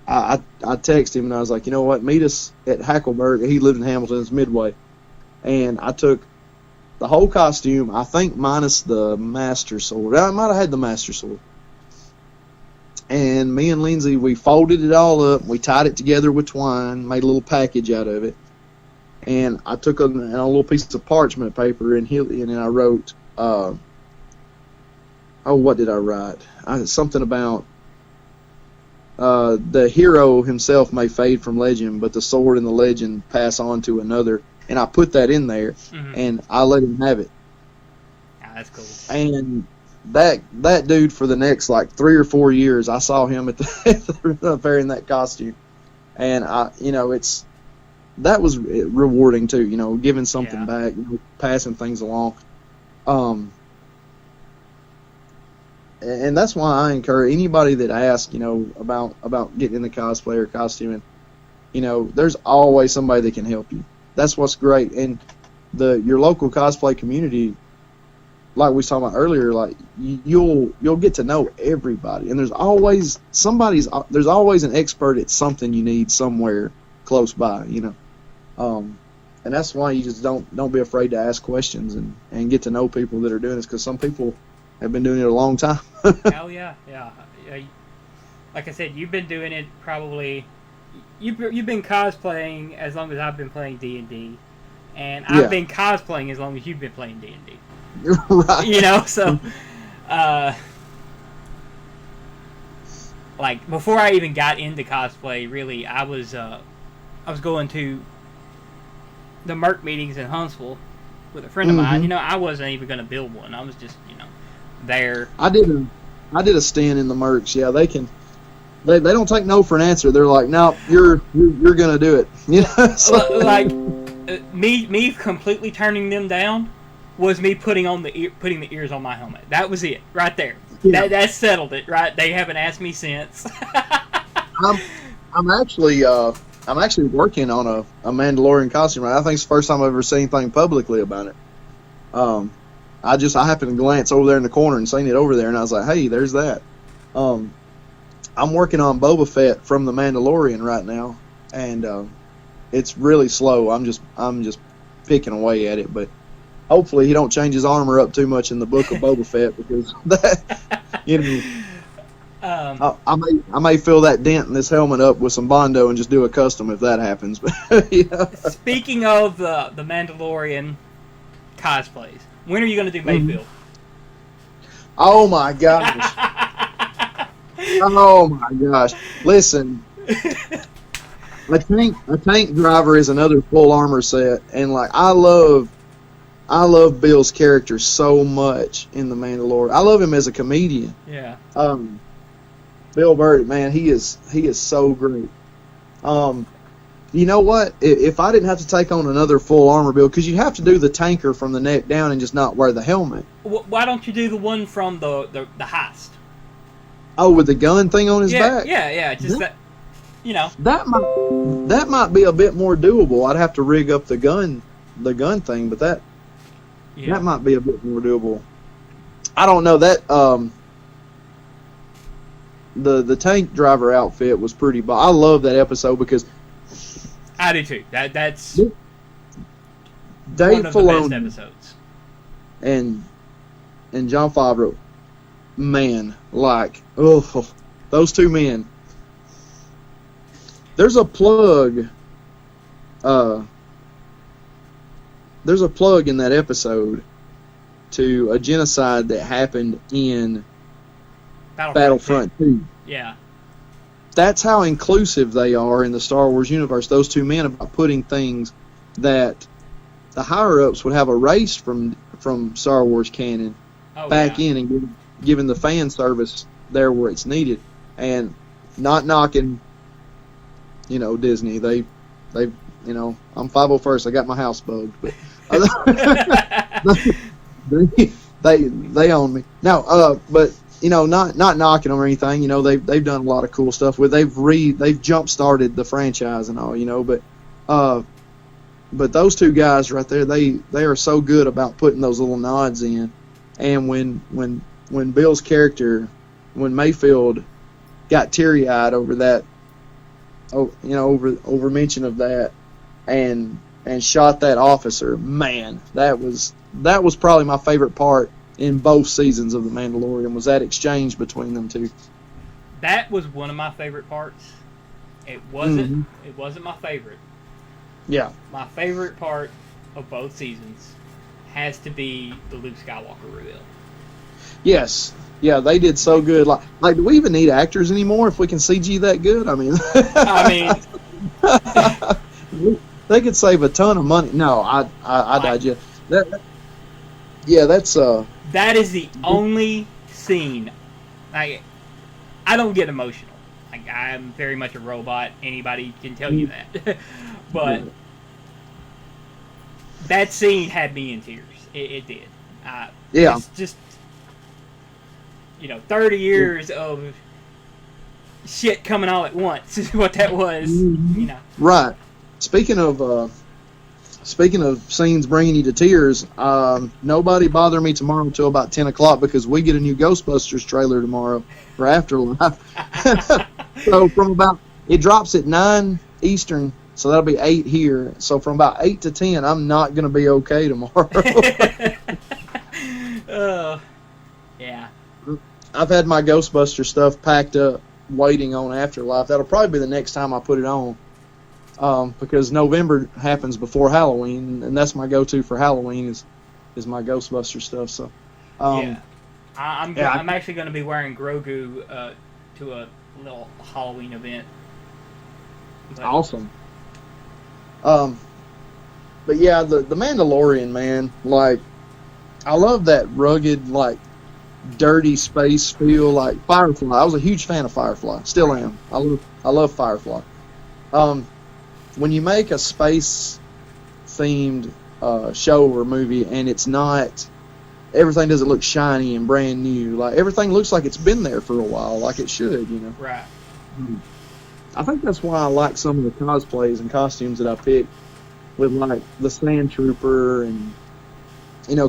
I texted him and I was like, you know what? Meet us at Hackleburg. He lived in Hamilton, it's Midway. And I took the whole costume, I think minus the Master Sword. I might have had the Master Sword. And me and Lindsay, we folded it all up. We tied it together with twine, made a little package out of it. And I took a little piece of parchment paper and I wrote, what did I write? Something about the hero himself may fade from legend, but the sword and the legend pass on to another. And I put that in there, and I let him have it. Oh, that's cool. And that dude, for the next 3 or 4 years, I saw him at the fair in that costume, and that was rewarding too. Giving something back, passing things along. And that's why I encourage anybody that asks, about getting in the cosplay or costuming. There's always somebody that can help you. That's what's great. And your local cosplay community, like we was talking about earlier, you'll get to know everybody. And there's always an expert at something you need somewhere close by, And that's why you just don't be afraid to ask questions and get to know people that are doing this, because some people have been doing it a long time. Hell yeah. Like I said, you've been doing it probably. You've been cosplaying as long as I've been playing D&D, and I've been cosplaying as long as you've been playing D&D. Right. So, before I even got into cosplay, really, I was going to the Merc meetings in Huntsville with a friend of mine. I wasn't even going to build one. I was just, there. I did a stint in the Mercs. Yeah, they can. They don't take no for an answer. They're like, no, you're gonna do it. So. Me completely turning them down was me putting the ears on my helmet. That was it, right there. Yeah. That settled it, right? They haven't asked me since. I'm actually working on a Mandalorian costume. I think it's the first time I've ever seen anything publicly about it. I happened to glance over there in the corner and seen it over there, and I was like, hey, there's that. I'm working on Boba Fett from The Mandalorian right now, and it's really slow. I'm just picking away at it, but hopefully he don't change his armor up too much in the book of Boba Fett, because that, I may fill that dent in this helmet up with some Bondo and just do a custom if that happens. But Speaking of the Mandalorian cosplays, when are you going to do Mayfield? Oh my gosh. Oh my gosh! Listen, a tank driver is another full armor set, and I love Bill's character so much in The Mandalorian. I love him as a comedian. Yeah. Bill Burr, man, he is so great. You know what? If I didn't have to take on another full armor build, because you have to do the tanker from the neck down and just not wear the helmet. Why don't you do the one from the heist? Oh, with the gun thing on his back? Yeah. Just that. That might be a bit more doable. I'd have to rig up the gun thing, but that might be a bit more doable. I don't know that. The tank driver outfit was pretty. I love that episode because I do too. That's Dave one of Filoni the best episodes. And Jon Favreau. Man, those two men. There's a plug in that episode to a genocide that happened in Battlefront 2. Yeah. that's how inclusive they are in the Star Wars universe. Those two men about putting things that the higher ups would have erased from Star Wars canon back in and giving the fan service there where it's needed, and not knocking, Disney. They I'm 501st. I got my house bugged, but they own me now. But not knocking them or anything. They've done a lot of cool stuff with. They've jump started the franchise and all. But those two guys right there, they are so good about putting those little nods in. And when Bill's character, when Mayfield got teary-eyed over that, over mention of that, and shot that officer, man, that was probably my favorite part in both seasons of The Mandalorian, was that exchange between them two. That was one of my favorite parts. It wasn't my favorite. Yeah. My favorite part of both seasons has to be the Luke Skywalker reveal. Yes. Yeah, they did so good. Like, do we even need actors anymore if we can CG that good? I mean, they could save a ton of money. No, I digest that. Yeah, that is the only scene. I don't get emotional. I'm very much a robot. Anybody can tell you that. But that scene had me in tears. It did. Yeah. It's just 30 years of shit coming all at once is what that was. Right. Speaking of scenes bringing you to tears, nobody bother me tomorrow until about 10 o'clock because we get a new Ghostbusters trailer tomorrow for Afterlife. So it drops at 9 Eastern, so that'll be 8 here. So from about 8 to 10, I'm not going to be okay tomorrow. Yeah. I've had my Ghostbuster stuff packed up, waiting on Afterlife. That'll probably be the next time I put it on. Because November happens before Halloween, and that's my go-to for Halloween is my Ghostbuster stuff. So, I'm actually going to be wearing Grogu to a little Halloween event. Awesome. But yeah, the Mandalorian, man, like, I love that rugged, like, dirty space feel, like Firefly. I was a huge fan of Firefly, still am. I love Firefly. When you make a space themed show or movie and it's not, everything doesn't look shiny and brand new, like everything looks like it's been there for a while, like it should, Right. I think that's why I like some of the cosplays and costumes that I pick, with like the Sand Trooper and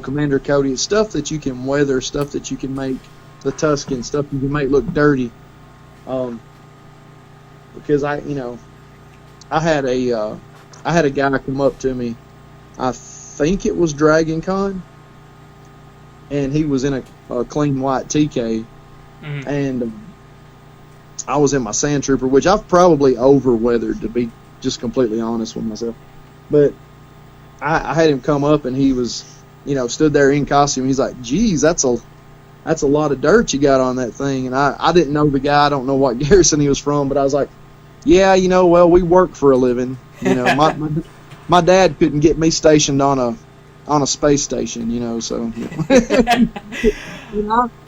Commander Cody. It's stuff that you can weather, stuff that you can make, the Tusken stuff you can make look dirty. Because I had a guy come up to me, I think it was Dragon Con, and he was in a clean white TK, and I was in my Sand Trooper, which I've probably over-weathered, to be just completely honest with myself. But I had him come up, and he was, stood there in costume. He's like, geez, that's a lot of dirt you got on that thing. And I didn't know the guy. I don't know what garrison he was from, but I was like, yeah, well, we work for a living. My dad couldn't get me stationed on a space station, so.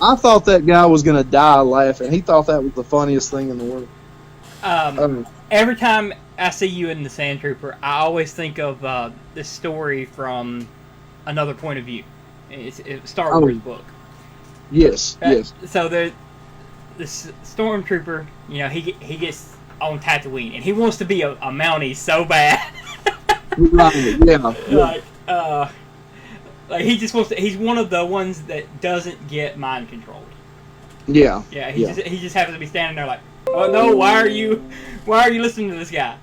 I thought that guy was going to die laughing. He thought that was the funniest thing in the world. Every time I see you in the Sand Trooper, I always think of this story from another point of view. It's a Star Wars book. Yes, yes. So the Stormtrooper, he gets on Tatooine, and he wants to be a Mountie so bad. Right, yeah. Like he just wants to, he's one of the ones that doesn't get mind controlled. Yeah. Yeah, he just happens to be standing there like, oh no, why are you listening to this guy?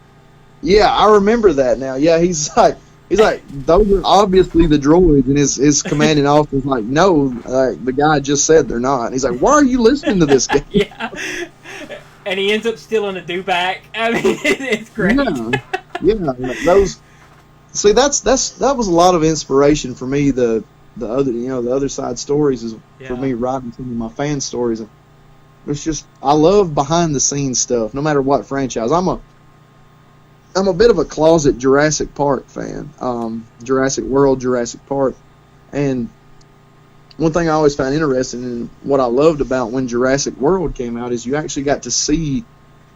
Yeah, I remember that now. Yeah, he's like, those are obviously the droids, and his commanding officer's like, no, the guy just said they're not. And he's like, why are you listening to this guy? Yeah. And he ends up stealing a dewback. I mean, it's great. Yeah. Those. See, that was a lot of inspiration for me. The other side stories is for me writing some of my fan stories. It's just, I love behind the scenes stuff, no matter what franchise. I'm a bit of a closet Jurassic Park fan. Jurassic World, Jurassic Park. And one thing I always found interesting and what I loved about when Jurassic World came out is you actually got to see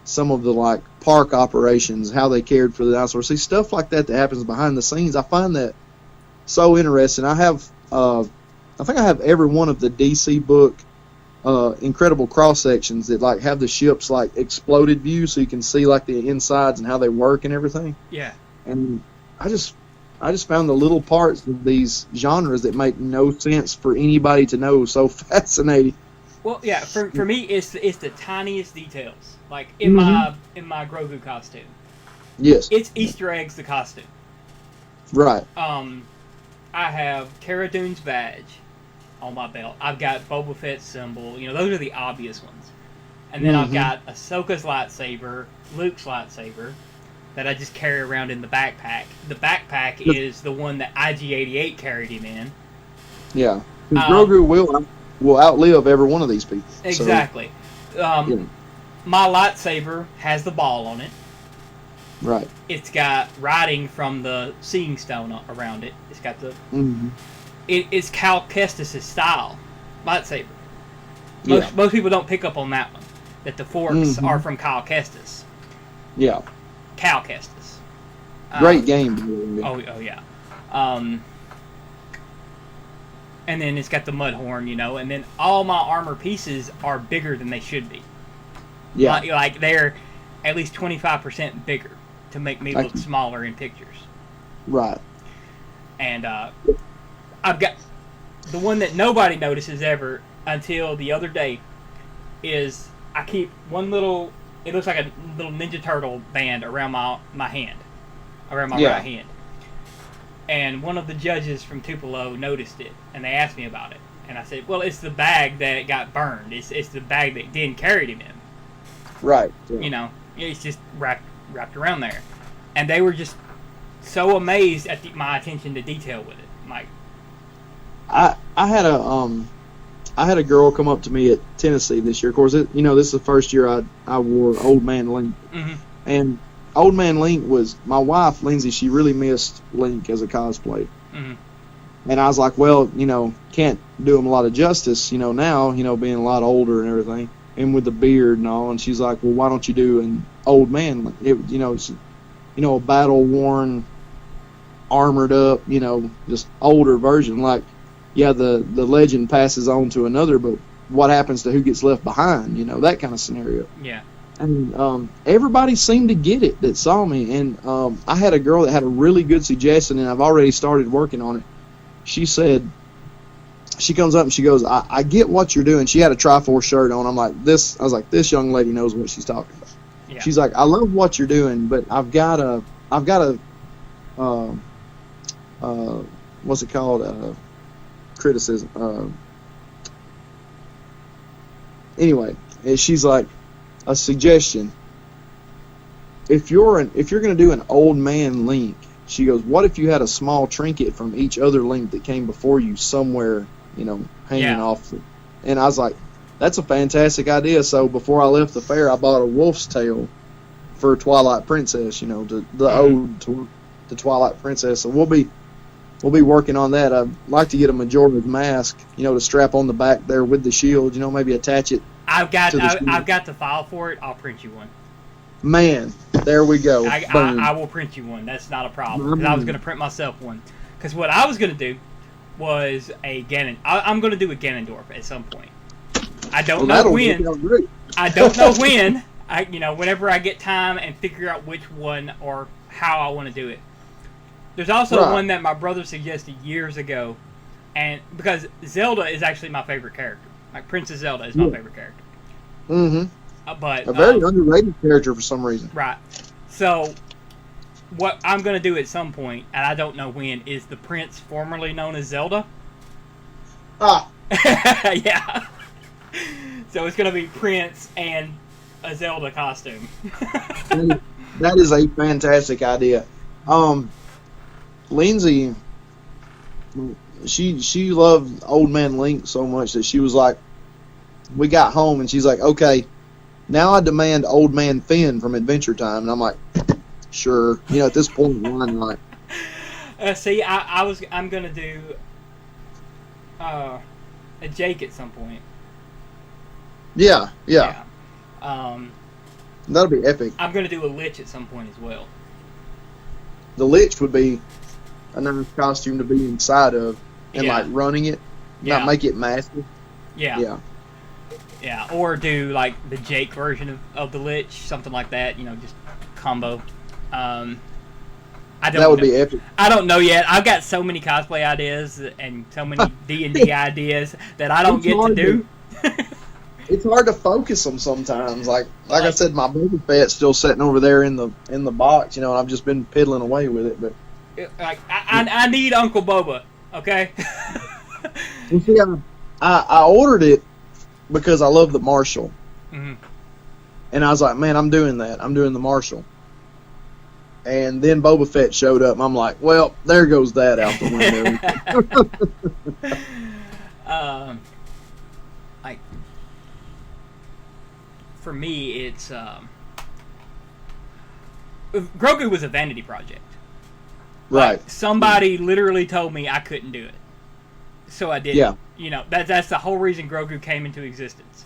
some of the like park operations, how they cared for the dinosaurs. See, stuff like that happens behind the scenes. I find that so interesting. I think I have every one of the DC book incredible cross sections that like have the ships like exploded view, so you can see like the insides and how they work and everything. Yeah. And I just found the little parts of these genres that make no sense for anybody to know so fascinating. Well, yeah, for me, it's the tiniest details. Like in my Grogu costume. Yes. It's Easter eggs, the costume. Right. I have Cara Dune's badge on my belt. I've got Boba Fett's symbol. You know, those are the obvious ones. And then I've got Ahsoka's lightsaber, Luke's lightsaber, that I just carry around in the backpack. The backpack is the one that IG-88 carried him in. Yeah. Grogu will outlive every one of these people. Exactly. So, my lightsaber has the ball on it. Right. It's got writing from the Seeing Stone around it. It's got the... It's Cal Kestis' style lightsaber. Most people don't pick up on that one. That the forks are from Cal Kestis. Yeah. Cal Kestis. Great game. Oh yeah. And then it's got the mud horn, you know. And then all my armor pieces are bigger than they should be. Yeah. Like they're at least 25% bigger to make me look smaller in pictures. Right. And I've got the one that nobody notices ever until the other day is I keep one little, it looks like a little Ninja Turtle band around my hand, around my right hand. And one of the judges from Tupelo noticed it, and they asked me about it. And I said, well, it's the bag that got burned. It's the bag that Din carried him in. Right. Yeah. You know, it's just wrapped around there. And they were just so amazed at my attention to detail with it. Like, I had a girl come up to me at Tennessee this year. Of course, this is the first year I wore Old Man Link. And Old Man Link was my wife, Lindsay. She really missed Link as a cosplay. And I was like, well, can't do him a lot of justice, now, being a lot older and everything, and with the beard and all. And she's like, well, why don't you do an Old Man Link? It's a battle worn, armored up, just older version. Like, yeah, the legend passes on to another, but what happens to who gets left behind? That kind of scenario. Yeah. And everybody seemed to get it that saw me. And I had a girl that had a really good suggestion, and I've already started working on it. She said, she comes up and she goes, I get what you're doing. She had a Triforce shirt on. I was like, this young lady knows what she's talking about. Yeah. She's like, I love what you're doing, but I've got a what's it called? Criticism. Anyway, she's like, a suggestion. If you're going to do an Old Man Link, she goes, what if you had a small trinket from each other Link that came before you somewhere, hanging off? And I was like, that's a fantastic idea. So before I left the fair, I bought a wolf's tail for Twilight Princess, the ode to the Twilight Princess. So we'll be working on that. I'd like to get a Majora's Mask, to strap on the back there with the shield, maybe attach it. I've got the file for it. I'll print you one. Man, there we go. I will print you one. That's not a problem. 'Cause I was going to print myself one. Because what I was going to do was a Ganon. I'm going to do a Ganondorf at some point. I don't know when. I don't know when. Whenever I get time and figure out which one or how I want to do it. There's also one that my brother suggested years ago, and because Zelda is actually my favorite character. Like, Princess Zelda is my favorite character. But a very underrated character for some reason. Right. So, what I'm going to do at some point, and I don't know when, is the prince formerly known as Zelda. Yeah. So it's going to be Prince and a Zelda costume. That is a fantastic idea. Lindsay, she loved Old Man Link so much that she was like, we got home, and she's like, okay, now I demand Old Man Finn from Adventure Time. And I'm like, sure. You know, at this point, why not? See, I'm going to do a Jake at some point. Yeah. That'll be epic. I'm going to do a Lich at some point as well. The Lich would be a nice costume to be inside of and, like, running it. Not make it massive. Yeah, or do, like, the Jake version of the Lich, something like that, you know, just combo. That would be epic. I don't know yet. I've got so many cosplay ideas and so many D&D ideas that I don't get to do. It's hard to focus them sometimes. Like I said, my Boba Fett's still sitting over there in the box, you know, and I've just been piddling away with it. But like, I need Uncle Boba, okay? You see, I ordered it because I love the Marshall. Mm-hmm. And I was like, man, I'm doing that. I'm doing the Marshall. And then Boba Fett showed up, and I'm like, well, there goes that out the window. Like, for me, it's Grogu was a vanity project. Right. Like, somebody literally told me I couldn't do it, so I didn't. Yeah. You know, that's the whole reason Grogu came into existence.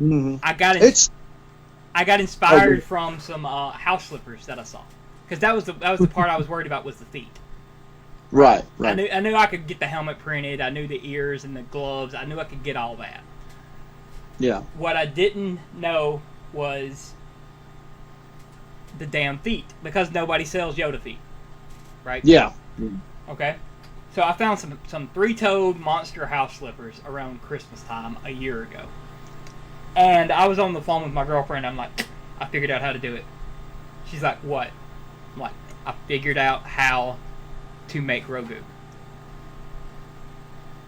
Mm-hmm. I got inspired from some house slippers that I saw, because that was the part I was worried about, was the feet. Right. I knew I could get the helmet printed. I knew the ears and the gloves. I knew I could get all that. Yeah. What I didn't know was the damn feet, because nobody sells Yoda feet, right? Yeah. Okay. So I found some three-toed monster house slippers around Christmas time a year ago. And I was on the phone with my girlfriend. I'm like, I figured out how to do it. She's like, what? I'm like, I figured out how to make Grogu.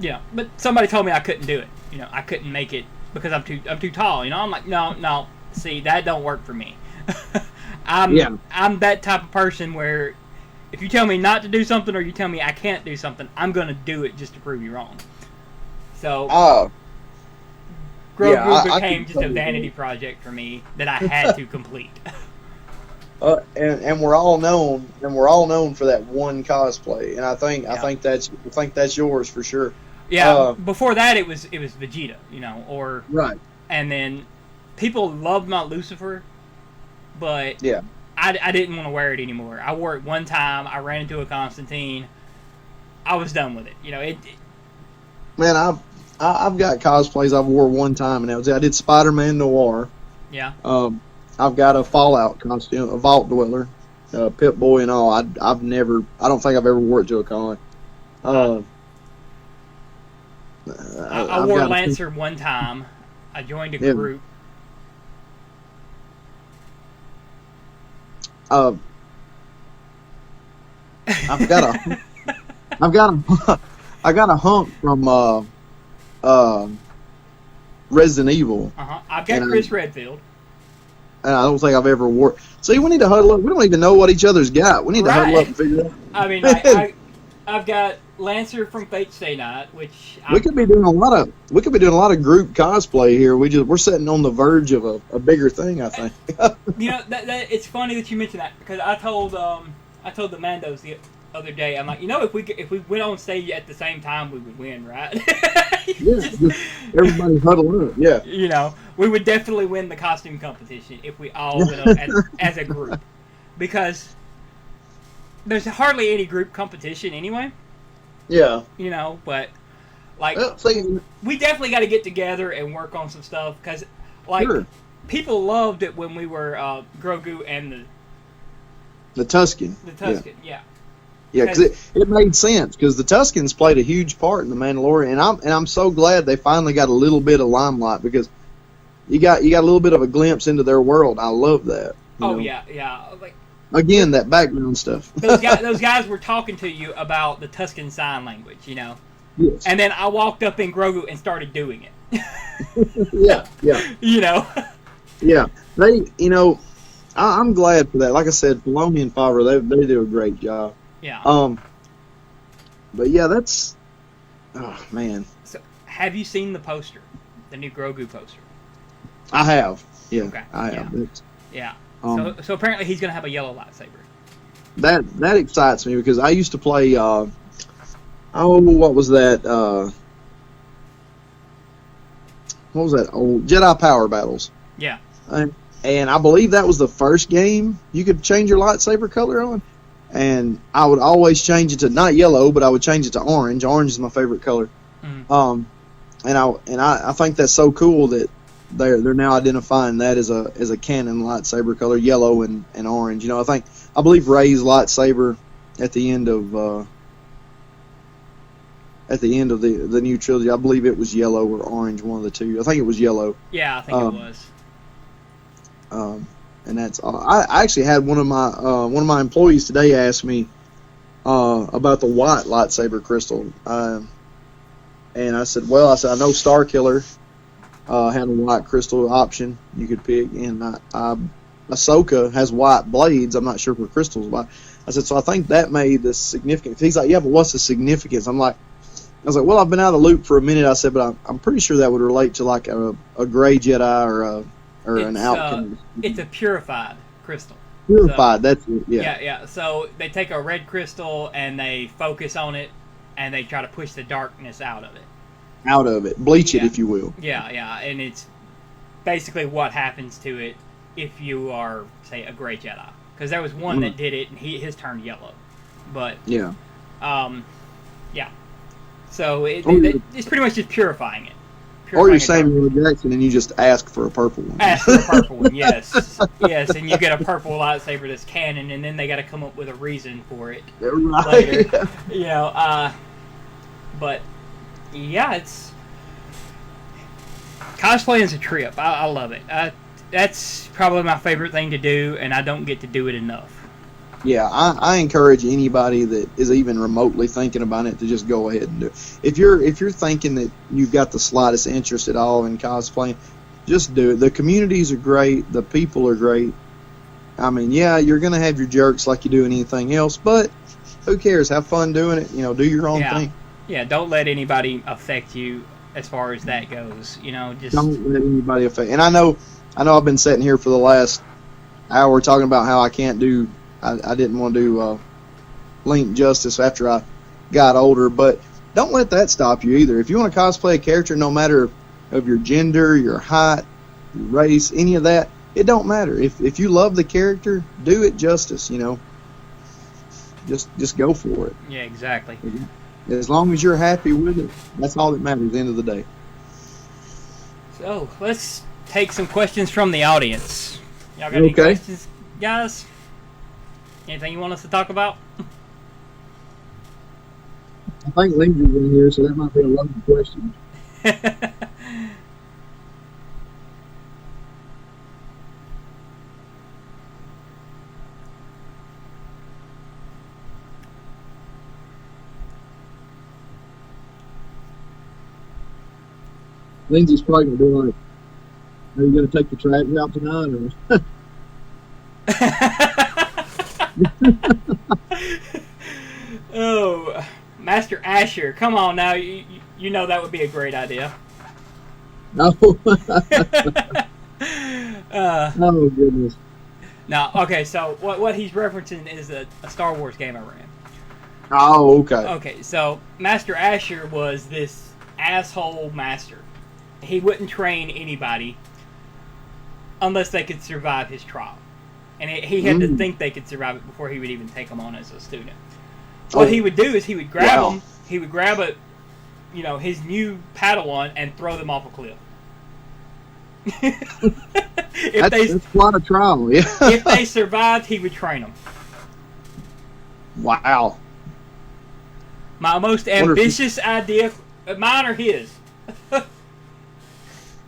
You know, but somebody told me I couldn't do it. You know, I couldn't make it because I'm too tall. You know, I'm like, no. See, that don't work for me. I'm that type of person where if you tell me not to do something or you tell me I can't do something, I'm gonna do it just to prove you wrong. So Grogu became just a vanity project for me that I had to complete. And we're all known for that one cosplay, and I think that's yours for sure. Yeah. Before that, it was Vegeta, you know, or right. And then people loved my Lucifer, but yeah, I didn't want to wear it anymore. I wore it one time. I ran into a Constantine. I was done with it. You know, Man, I've got cosplays I've wore one time, and that was it. I did Spider-Man Noir. Yeah. I've got a Fallout costume, a Vault Dweller, Pip-Boy and all. I don't think I've ever wore it to a con. I wore Lancer one time. I joined a group. I've got a hunk from Resident Evil. I've got Chris Redfield. And I don't think I've ever wore. See, we need to huddle up. We don't even know what each other's got. We need to huddle up and figure it out. I mean, I've got Lancer from Fate Stay Night, which we could be doing a lot of group cosplay here. We're sitting on the verge of a bigger thing, I think. You know, that it's funny that you mentioned that, because I told the Mandos the other day, I'm like, you know, if we went on stage at the same time, we would win, right? Just everybody huddle up. Yeah. You know, we would definitely win the costume competition if we all went up as a group, because there's hardly any group competition anyway. Yeah. You know, but like, see, we definitely got to get together and work on some stuff, because like people loved it when we were Grogu and the Tusken. The Tusken, yeah. Yeah, because it made sense, because the Tuskens played a huge part in The Mandalorian, and I'm so glad they finally got a little bit of limelight, because you got a little bit of a glimpse into their world. I love that. Oh, yeah. Like, again, that background stuff. those guys were talking to you about the Tusken sign language, you know. Yes. And then I walked up in Grogu and started doing it. Yeah. You know. Yeah, I'm glad for that. Like I said, Filoni and Favreau, they do a great job. Yeah. But yeah, that's. Oh man. So, have you seen the poster the new Grogu poster? I have. Yeah, Okay. I have. Yeah. Um, So apparently he's gonna have a yellow lightsaber. that excites me because I used to play. What was that? What was that? Old Jedi Power Battles. Yeah. And I believe that was the first game you could change your lightsaber color on. And I would always change it to not yellow, but I would change it to orange. Orange is my favorite color. Mm. And I think that's so cool that they're now identifying that as a canon lightsaber color, yellow and orange. You know, I believe Rey's lightsaber at the end of the new trilogy, I believe it was yellow or orange, one of the two. I think it was yellow. Yeah, I think it was. And that's I actually had one of my employees today ask me about the white lightsaber crystal, and I said, I know Star Killer had a white crystal option you could pick, and Ahsoka has white blades. I'm not sure if her crystal's white. I said, so I think that made the significance. He's like, yeah, but what's the significance? I was like, well, I've been out of the loop for a minute. I said, but I'm pretty sure that would relate to like a gray Jedi or an outcast. It's a purified crystal. Purified, so, that's it. Yeah. Yeah. So they take a red crystal and they focus on it, and they try to push the darkness out of it. Bleach it, if you will. Yeah, and it's basically what happens to it if you are, say, a gray Jedi. Because there was one that did it, and his turned yellow. But yeah. So it's pretty much just purifying it. Or you're Samuel Jackson and you just ask for a purple one. Ask for a purple one, yes. Yes, and you get a purple lightsaber that's canon, and then they got to come up with a reason for it later. You know, but, yeah, it's... Cosplaying is a trip. I love it. That's probably my favorite thing to do, and I don't get to do it enough. Yeah, I encourage anybody that is even remotely thinking about it to just go ahead and do it. If you're thinking that you've got the slightest interest at all in cosplaying, just do it. The communities are great. The people are great. I mean, yeah, you're going to have your jerks like you do anything else, but who cares? Have fun doing it. You know, do your own thing. Yeah, don't let anybody affect you as far as that goes. You know, just don't let anybody affect. And I know I've been sitting here for the last hour talking about how I can't do. I didn't want to do Link justice after I got older, but don't let that stop you either. If you want to cosplay a character, no matter of your gender, your height, your race, any of that, it don't matter. If you love the character, do it justice. You know, just go for it. Yeah, exactly. As long as you're happy with it, that's all that matters at the end of the day. So let's take some questions from the audience. Y'all got any questions, guys? Anything you want us to talk about? I think Lindsay's in here, so that might be a loaded question. Lindsay's probably going to be like, are you going to take the trash out tonight? Oh, Master Asher, come on now. You know that would be a great idea. No. Oh, goodness. Now, okay, so what he's referencing is a Star Wars game I ran. Oh, okay. Okay, so Master Asher was this asshole master. He wouldn't train anybody unless they could survive his trial. And he had to think they could survive it before he would even take them on as a student. What he would do is he would grab them, he would grab his new Padawan and throw them off a cliff. That's quite a trial, yeah. If they survived, he would train them. Wow. My most ambitious idea, mine or his?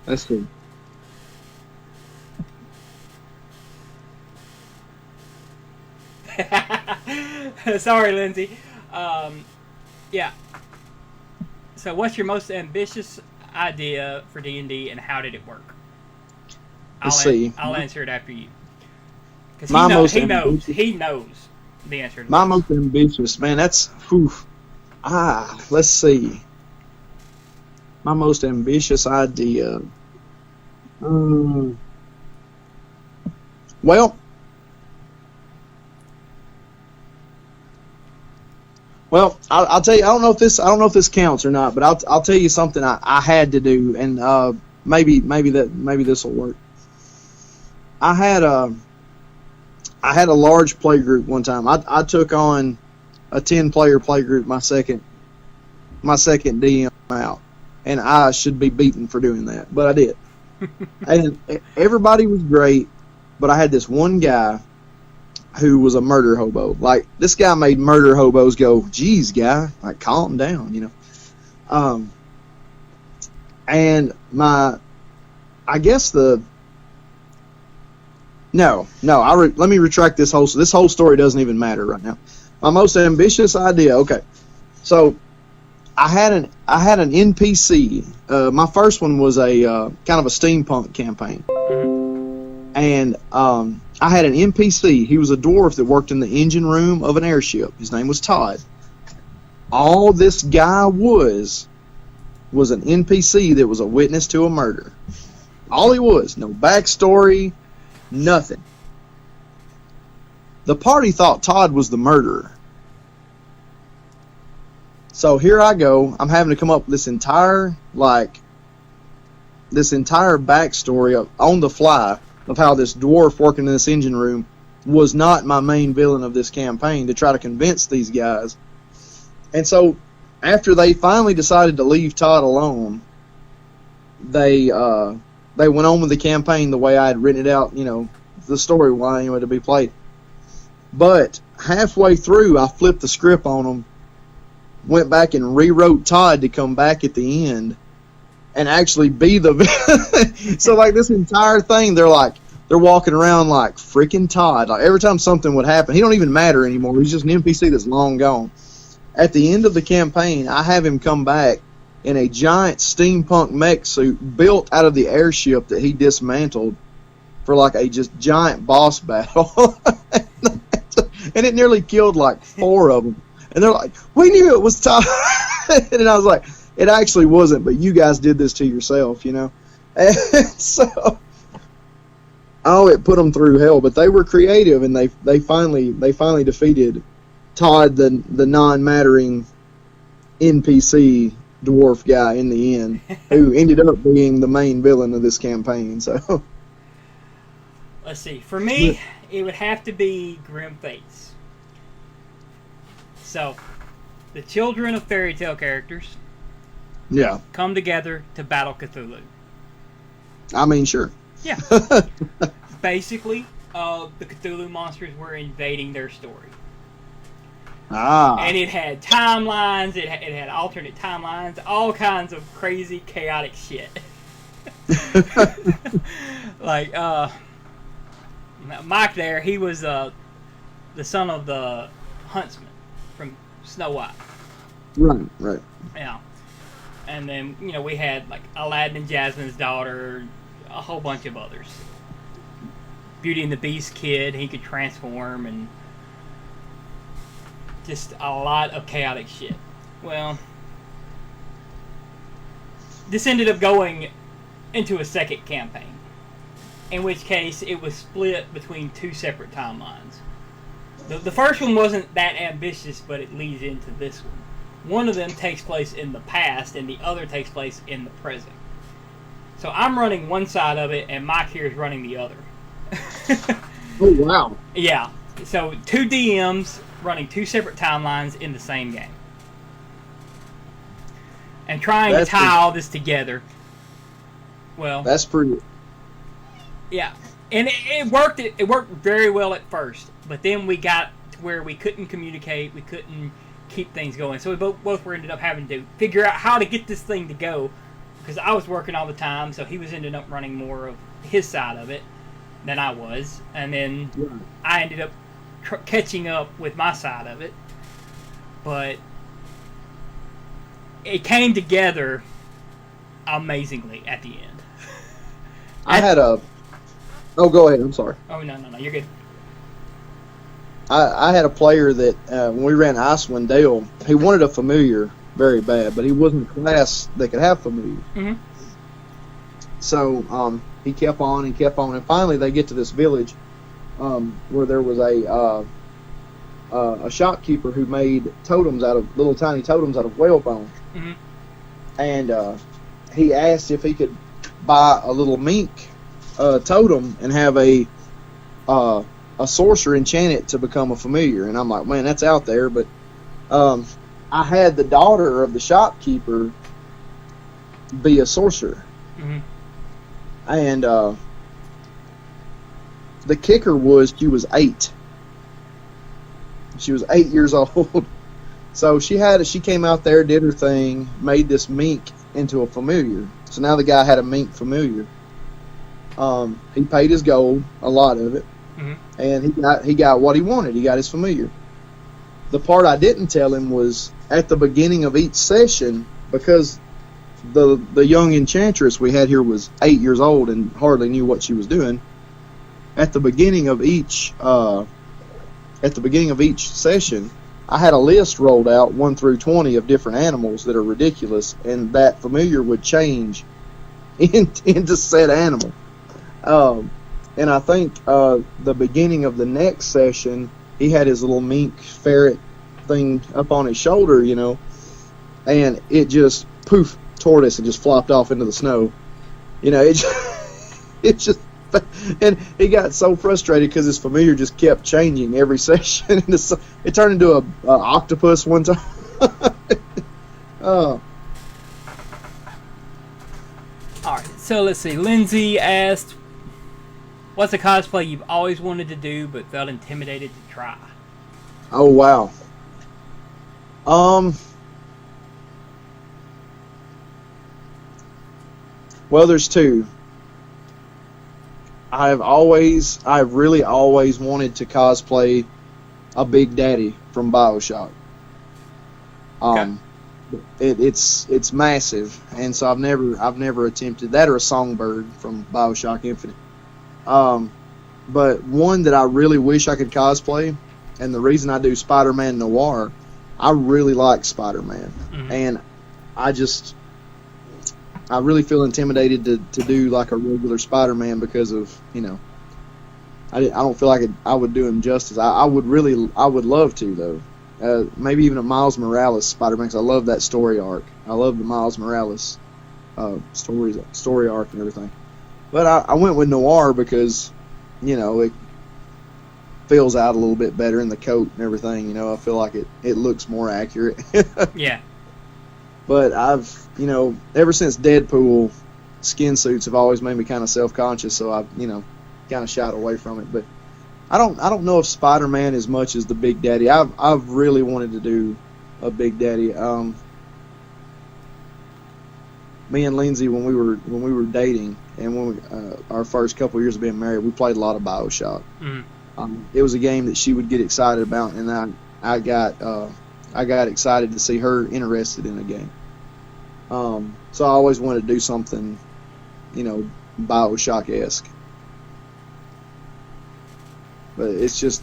That's good. Sorry, Lindsay. Yeah. So, what's your most ambitious idea for D&D, and how did it work? I'll answer it after you. Because he knows the answer. My most ambitious, man. That's let's see. My most ambitious idea. Well, I'll tell you. I don't know if this counts or not, but I'll tell you something I had to do, and maybe this will work. I had a large play group one time. I took on a 10-player play group my second DM out, and I should be beaten for doing that, but I did. And everybody was great, but I had this one guy who was a murder hobo. Like, this guy made murder hobos go, "Geez, guy, like, calm down," you know. And I guess let me retract this whole story doesn't even matter right now. My most ambitious idea. Okay, so I had an NPC. My first one was a kind of a steampunk campaign, and I had an NPC. He was a dwarf that worked in the engine room of an airship. His name was Todd. All this guy was an NPC that was a witness to a murder. All he was. No backstory, nothing. The party thought Todd was the murderer. So here I go. I'm having to come up with this entire backstory on the fly of how this dwarf working in this engine room was not my main villain of this campaign, to try to convince these guys. And so after they finally decided to leave Todd alone, they went on with the campaign the way I had written it out, you know, the storyline anyway to be played. But halfway through, I flipped the script on them, went back and rewrote Todd to come back at the end and actually be the villain. So like this entire thing, they're walking around like freaking Todd. Like every time something would happen, he don't even matter anymore. He's just an NPC that's long gone. At the end of the campaign, I have him come back in a giant steampunk mech suit built out of the airship that he dismantled for like a just giant boss battle. And it nearly killed like 4 of them. And they're like, "We knew it was Todd." And I was like, "It actually wasn't, but you guys did this to yourself, you know." And so, it put them through hell, but they were creative, and they finally defeated Todd, the non-mattering NPC dwarf guy in the end, who ended up being the main villain of this campaign. So, let's see. For me, it would have to be Grim Fates. So, the children of fairy tale characters, come together to battle Cthulhu. I mean, sure. Yeah. Basically, the Cthulhu monsters were invading their story. And it had timelines, it had alternate timelines, all kinds of crazy, chaotic shit. Like, Mike there, he was the son of the huntsman from Snow White. Right. Yeah. And then, you know, we had, like, Aladdin and Jasmine's daughter, a whole bunch of others. Beauty and the Beast kid, he could transform, and just a lot of chaotic shit. Well, this ended up going into a second campaign, in which case it was split between 2 separate timelines. The first one wasn't that ambitious, but it leads into this one. One of them takes place in the past, and the other takes place in the present. So I'm running one side of it, and Mike here is running the other. Oh, wow. Yeah. So 2 DMs running 2 separate timelines in the same game. And trying to tie all this together. Well, that's pretty. Yeah. And it worked. It worked very well at first, but then we got to where we couldn't communicate. We couldn't keep things going. So we both were ended up having to figure out how to get this thing to go, because I was working all the time, so he was ended up running more of his side of it than I was, and then I ended up catching up with my side of it. But it came together amazingly at the end. Oh, go ahead. I'm sorry. Oh, no, you're good. I had a player that, when we ran Icewind Dale, he wanted a familiar, very bad. But he was in a class that could have familiars. Mm-hmm. So he kept on and kept on, and finally they get to this village where there was a shopkeeper who made little tiny totems out of whale bones. Mm-hmm. And he asked if he could buy a little mink totem and have a sorcerer enchant it to become a familiar. And I'm like, man, that's out there. But I had the daughter of the shopkeeper be a sorcerer. Mm-hmm. And the kicker was she was 8. She was 8 years old. So she came out there, did her thing, made this mink into a familiar. So now the guy had a mink familiar. He paid his gold, a lot of it, mm-hmm. and he got what he wanted. He got his familiar. The part I didn't tell him was at the beginning of each session, because the young enchantress we had here was 8 years old and hardly knew what she was doing. At the beginning of each session, I had a list rolled out 1 through 20 of different animals that are ridiculous, and that familiar would change into said animal. And I think the beginning of the next session, he had his little mink ferret thing up on his shoulder, and it just poof toward us and just flopped off into the snow. It just. And he got so frustrated because his familiar just kept changing every session. It turned into a octopus one time. Oh. All right, so let's see. Lindsay asked, what's a cosplay you've always wanted to do but felt intimidated to try? Oh, wow. Well, there's 2. I've really always wanted to cosplay a Big Daddy from BioShock. Okay. It's massive, and so I've never attempted that, or a Songbird from BioShock Infinite. But one that I really wish I could cosplay, and the reason I do Spider-Man Noir, I really like Spider-Man, mm-hmm. and I really feel intimidated to do like a regular Spider-Man because of, I don't feel like I would do him justice. I would love to, though. Maybe even a Miles Morales Spider-Man, because I love that story arc. I love the Miles Morales story arc and everything. But I went with Noir because, it fills out a little bit better in the coat and everything. I feel like it looks more accurate. Yeah. But I've, ever since Deadpool, skin suits have always made me kind of self-conscious, so I've, kind of shied away from it. But I don't know if Spider-Man as much as the Big Daddy. I've really wanted to do a Big Daddy. Me and Lindsay, when we were dating, and when our first couple of years of being married, we played a lot of BioShock. Mm-hmm. It was a game that she would get excited about, and I got excited to see her interested in a game. So I always wanted to do something, BioShock-esque. But it's just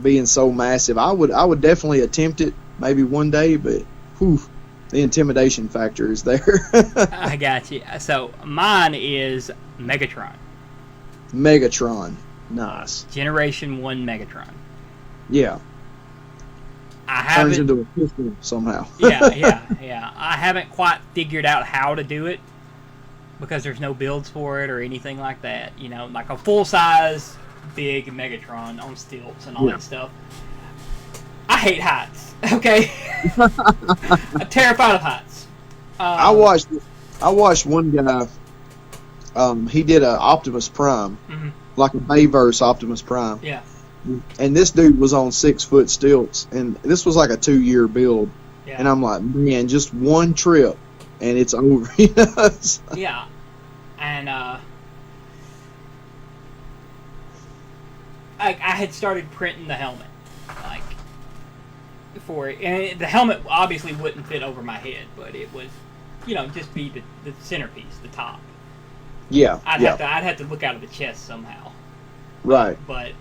being so massive. I would definitely attempt it maybe one day, but the intimidation factor is there. I got you. So mine is Megatron. Megatron. Nice. Generation 1 Megatron. Yeah. Turns into a pistol somehow. Yeah. I haven't quite figured out how to do it because there's no builds for it or anything like that. Like a full-size big Megatron on stilts and all that stuff. I hate heights. Okay, I'm terrified of heights. I watched one guy. He did a Optimus Prime, mm-hmm. like a Bayverse Optimus Prime. Yeah. And this dude was on 6-foot stilts, and this was like a 2-year build. Yeah. And I'm like, man, just one trip, and it's over. Yeah, and I had started printing the helmet, like, for it, and the helmet obviously wouldn't fit over my head, but it was, just be the centerpiece, the top. Yeah. I'd have to look out of the chest somehow. Right. But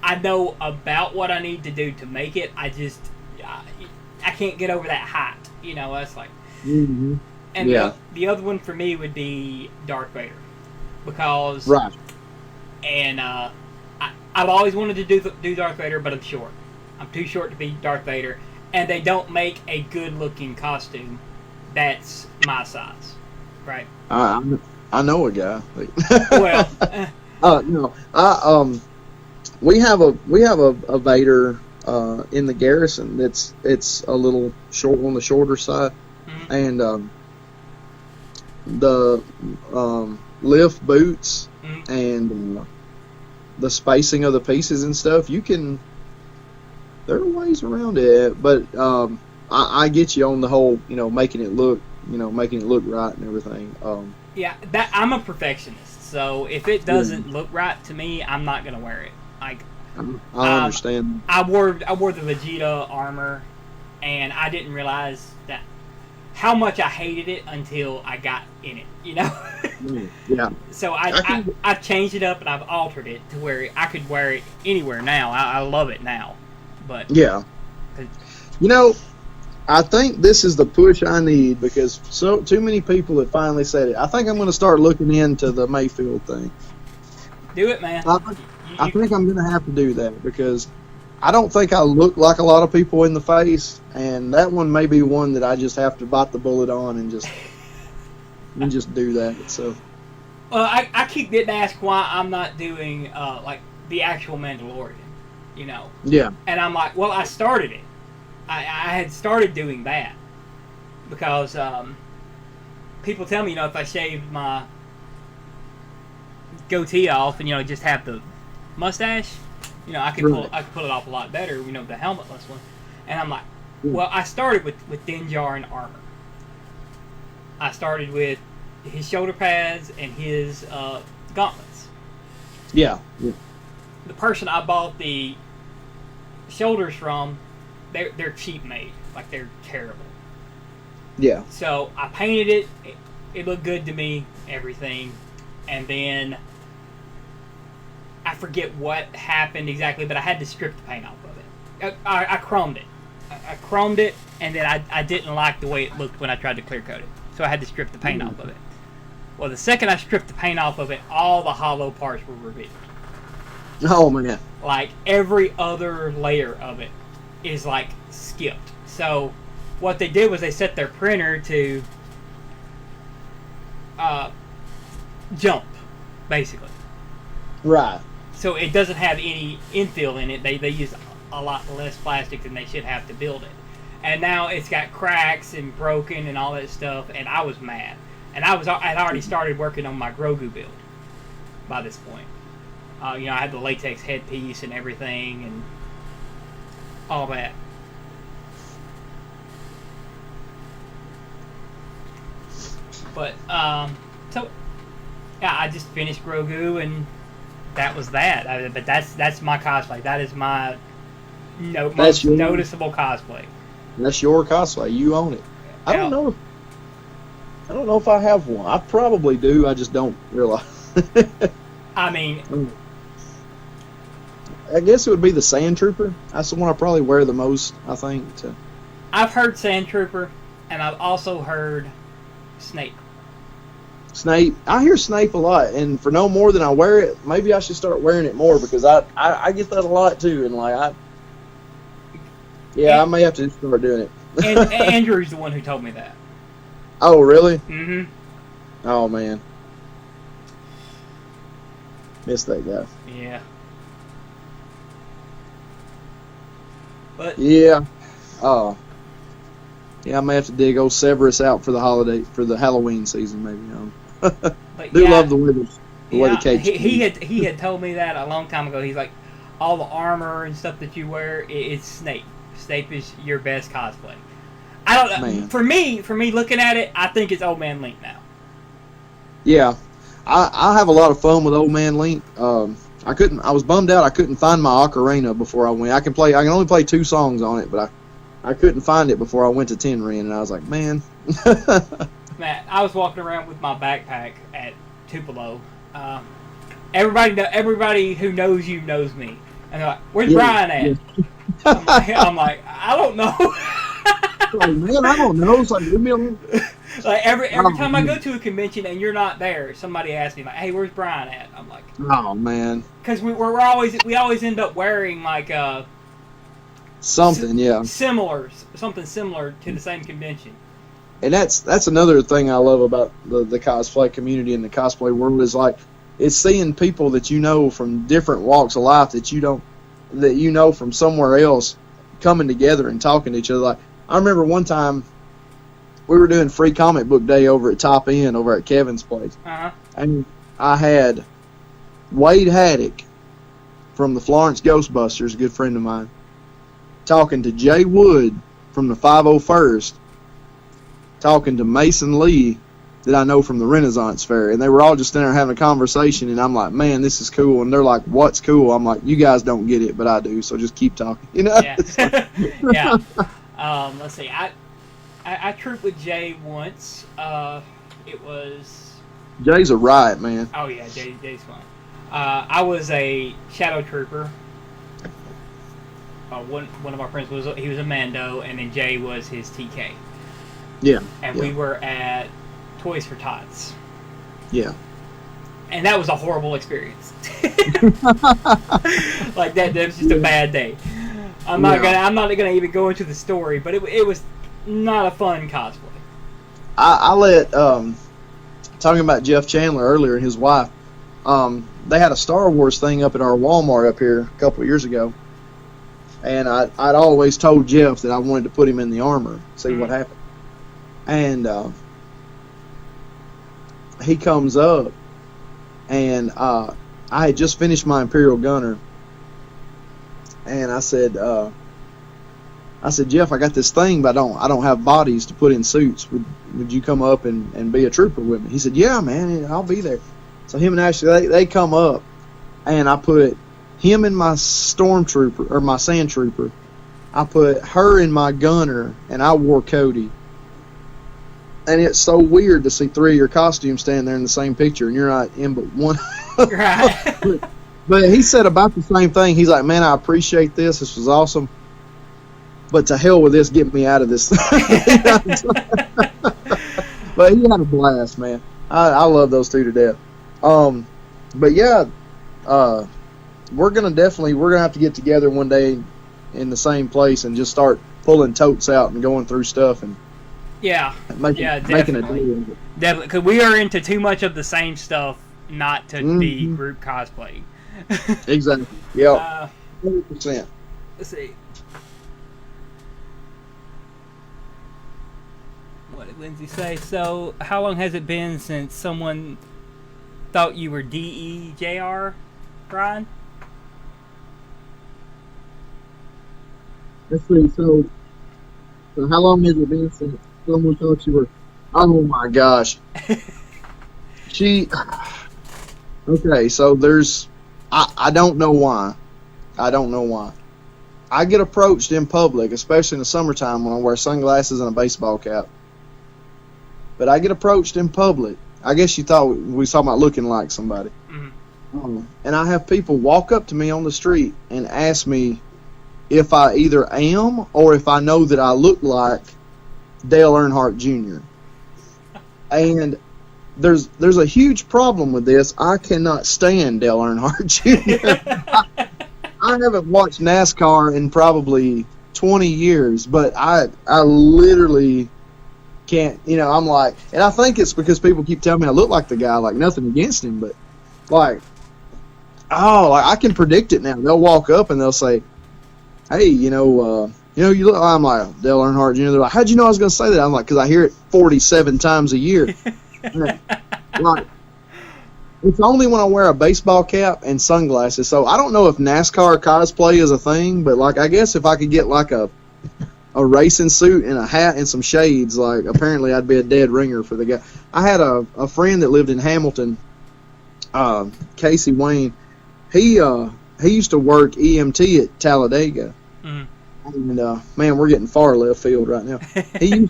I know about what I need to do to make it. I can't get over that height. You know, that's like. Mm-hmm. And the other one for me would be Darth Vader, because right. And I've always wanted to do Darth Vader, but I'm short. I'm too short to be Darth Vader, and they don't make a good looking costume that's my size, right? I know a guy. Well, no, we have a Vader in the garrison it's a little short on the shorter side, mm-hmm. and the lift boots mm-hmm. and the spacing of the pieces and stuff, there are ways around it, but I get you on the whole, making it look right and everything. Yeah, I'm a perfectionist, so if it doesn't look right to me, I'm not gonna wear it. Like, I understand. I wore the Vegeta armor, and I didn't realize how much I hated it until I got in it. Yeah. So I've changed it up and I've altered it to where I could wear it anywhere now. I love it now, but yeah. I think this is the push I need, because too many people have finally said it. I think I'm going to start looking into the Mayfield thing. Do it, man. I think I'm going to have to do that, because I don't think I look like a lot of people in the face, and that one may be one that I just have to bite the bullet on and just do that. So, well, I keep getting asked why I'm not doing like the actual Mandalorian, Yeah. And I'm like, well, I started it. I had started doing that because people tell me, if I shave my goatee off and just have the mustache, I could pull it off a lot better. The helmetless one, and I'm like, well, I started with Din Djarin armor. I started with his shoulder pads and his gauntlets. Yeah. The person I bought the shoulders from, they're cheap made, like they're terrible. Yeah. So I painted it. It looked good to me, everything, and then I forget what happened exactly, but I had to strip the paint off of it. I chromed it. I chromed it, and then I didn't like the way it looked when I tried to clear coat it, so I had to strip the paint off of it. Well, the second I stripped the paint off of it, all the hollow parts were revealed. Oh man! Like every other layer of it is like skipped. So what they did was they set their printer to jump, basically. Right. So it doesn't have any infill in it. They use a lot less plastic than they should have to build it. And now it's got cracks and broken and all that stuff, and I was mad. And I'd already started working on my Grogu build by this point. I had the latex headpiece and everything and all that. But, so, yeah, I just finished Grogu, and that was that. But that's my cosplay. That is my most noticeable cosplay. That's your cosplay. You own it. I don't know if I have one. I probably do. I just don't realize. I mean, I guess it would be the Sand Trooper. That's the one I probably wear the most, I think. I've heard Sand Trooper, and I've also heard Snape. Snape. I hear Snape a lot, and for no more than I wear it, maybe I should start wearing it more, because I get that a lot too, and I may have to start doing it. And Andrew's the one who told me that. Oh, really? Mm-hmm. Oh, man. Miss that guy. Yeah. But yeah. Oh. Yeah, I may have to dig old Severus out for the Halloween season, maybe. Love the way the cage. He had told me that a long time ago. He's like, all the armor and stuff that you wear, it's Snape. Snape is your best cosplay. I don't know. Man. For me, looking at it, I think it's Old Man Link now. Yeah, I have a lot of fun with Old Man Link. I was bummed out I couldn't find my ocarina before I went. I can only play 2 songs on it, but I couldn't find it before I went to Tenrin, and I was like, man. Matt, I was walking around with my backpack at Tupelo. Everybody who knows you knows me, and they're like, "Where's Bryan at?" Yeah. I'm like, I don't know. Like, man, I don't know. It's like, leave me alone. Like every time I go to a convention and you're not there, somebody asks me like, "Hey, where's Bryan at?" I'm like, "Oh man," because we always end up wearing like something, something similar to the same convention. And that's another thing I love about the cosplay community and the cosplay world is like it's seeing people that you know from different walks of life that you know from somewhere else coming together and talking to each other. Like I remember one time we were doing free comic book day over at Top End over at Kevin's place, and I had Wade Haddock from the Florence Ghostbusters, a good friend of mine, talking to Jay Wood from the 501st, talking to Mason Lee that I know from the Renaissance Fair, and they were all just in there having a conversation, and I'm like, man, this is cool, and they're like, what's cool? I'm like, you guys don't get it, but I do, so just keep talking, you know? Yeah. Yeah. Let's see, I trooped with Jay once. It was... Jay's a riot, man. Oh yeah, Jay's fun. I was a shadow trooper. One of our friends was a Mando, and then Jay was his TK. Yeah. And we were at Toys for Tots. Yeah. And that was a horrible experience. Like that was just a bad day. I'm not gonna even go into the story, but it was not a fun cosplay. I let talking about Jeff Chandler earlier and his wife. They had a Star Wars thing up at our Walmart up here a couple of years ago, and I'd always told Jeff that I wanted to put him in the armor, see what happened. And he comes up, and I had just finished my Imperial Gunner, and I said, Jeff, I got this thing, but I don't have bodies to put in suits. Would you come up and be a trooper with me? He said, yeah, man, I'll be there. So him and Ashley, they come up, and I put him in my stormtrooper, or my sand trooper. I put her in my gunner, and I wore Cody. And it's so weird to see three of your costumes standing there in the same picture, and you're not in but one. Right. But he said about the same thing. He's like, man, I appreciate this. This was awesome. But to hell with this, get me out of this. But he had a blast, man. I love those two to death. But yeah, we're gonna have to get together one day in the same place and just start pulling totes out and going through stuff and making a deal. Definitely, because we are into too much of the same stuff not to be group cosplay. Exactly. Yeah. 100%. Let's see. What did Lindsay say? So, how long has it been since someone thought you were DEJR, Bryan? Let's see. So how long has it been since someone thought you were? Oh my gosh. Okay, so there's. I don't know why. I get approached in public, especially in the summertime when I wear sunglasses and a baseball cap. But I get approached in public. I guess you thought we were talking about looking like somebody. Mm-hmm. And I have people walk up to me on the street and ask me if I either am or if I know that I look like Dale Earnhardt Jr. And there's a huge problem with this. I cannot stand Dale Earnhardt Jr. I haven't watched NASCAR in probably 20 years, but I literally can't, I'm like, and I think it's because people keep telling me I look like the guy, like nothing against him, but like I can predict it now. They'll walk up and they'll say, hey, you look, I'm like, Dale Earnhardt Jr. They're like, how'd you know I was going to say that? I'm like, because I hear it 47 times a year. Like, it's only when I wear a baseball cap and sunglasses. So I don't know if NASCAR cosplay is a thing, but like I guess if I could get like a racing suit and a hat and some shades, like apparently I'd be a dead ringer for the guy. I had a friend that lived in Hamilton, Casey Wayne. He used to work EMT at Talladega. Mm. And man, we're getting far left field right now. He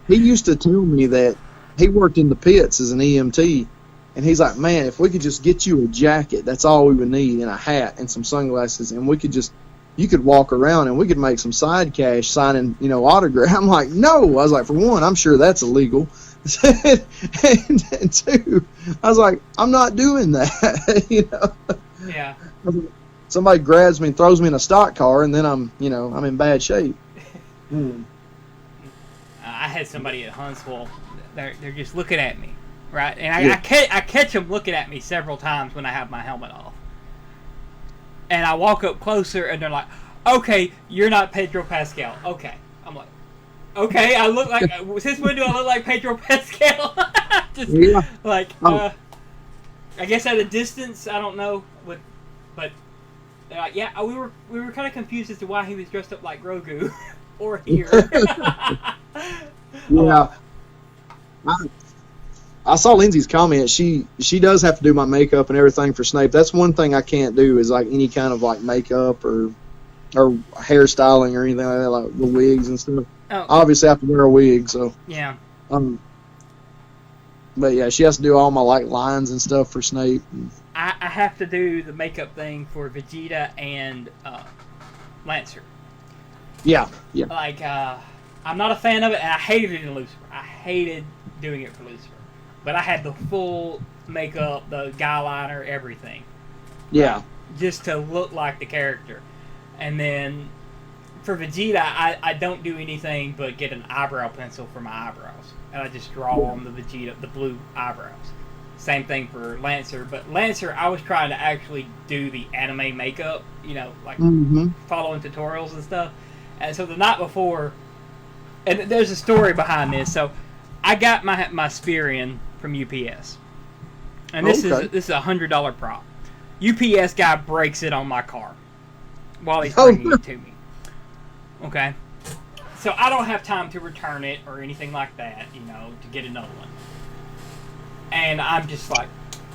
used to tell me that he worked in the pits as an EMT, and he's like, man, if we could just get you a jacket, that's all we would need, and a hat and some sunglasses, and we could just you could walk around and we could make some side cash signing, autograph. I'm like, no. I was like, for one, I'm sure that's illegal. and two, I was like, I'm not doing that. Yeah. Somebody grabs me and throws me in a stock car, and then I'm in bad shape. I had somebody at Huntsville. They're just looking at me, right? And I catch them looking at me several times when I have my helmet off. And I walk up closer, and they're like, "Okay, you're not Pedro Pascal." Okay, I'm like, "Okay, I look like since when do I look like Pedro Pascal?" I guess at a distance, I don't know, but yeah, we were kind of confused as to why he was dressed up like Grogu or here. Yeah. I saw Lindsay's comment. She does have to do my makeup and everything for Snape. That's one thing I can't do is like any kind of like makeup or hairstyling or anything like that, like the wigs and stuff. Oh. Obviously, I have to wear a wig, so. Yeah. But yeah, she has to do all my like lines and stuff for Snape. I have to do the makeup thing for Vegeta and Lancer. Yeah. Like, I'm not a fan of it, and I hated it in Lucifer. I hated doing it for Lucifer. But I had the full makeup, the guy liner, everything. Yeah. Just to look like the character. And then for Vegeta, I don't do anything but get an eyebrow pencil for my eyebrows. And I just draw on the Vegeta, the blue eyebrows. Same thing for Lancer. But Lancer, I was trying to actually do the anime makeup, following tutorials and stuff. And so the night before, and there's a story behind this. So I got my spear in from UPS. And this is a $100 prop. UPS guy breaks it on my car while he's bringing it to me. Okay? So I don't have time to return it or anything like that, to get another one. And I'm just like,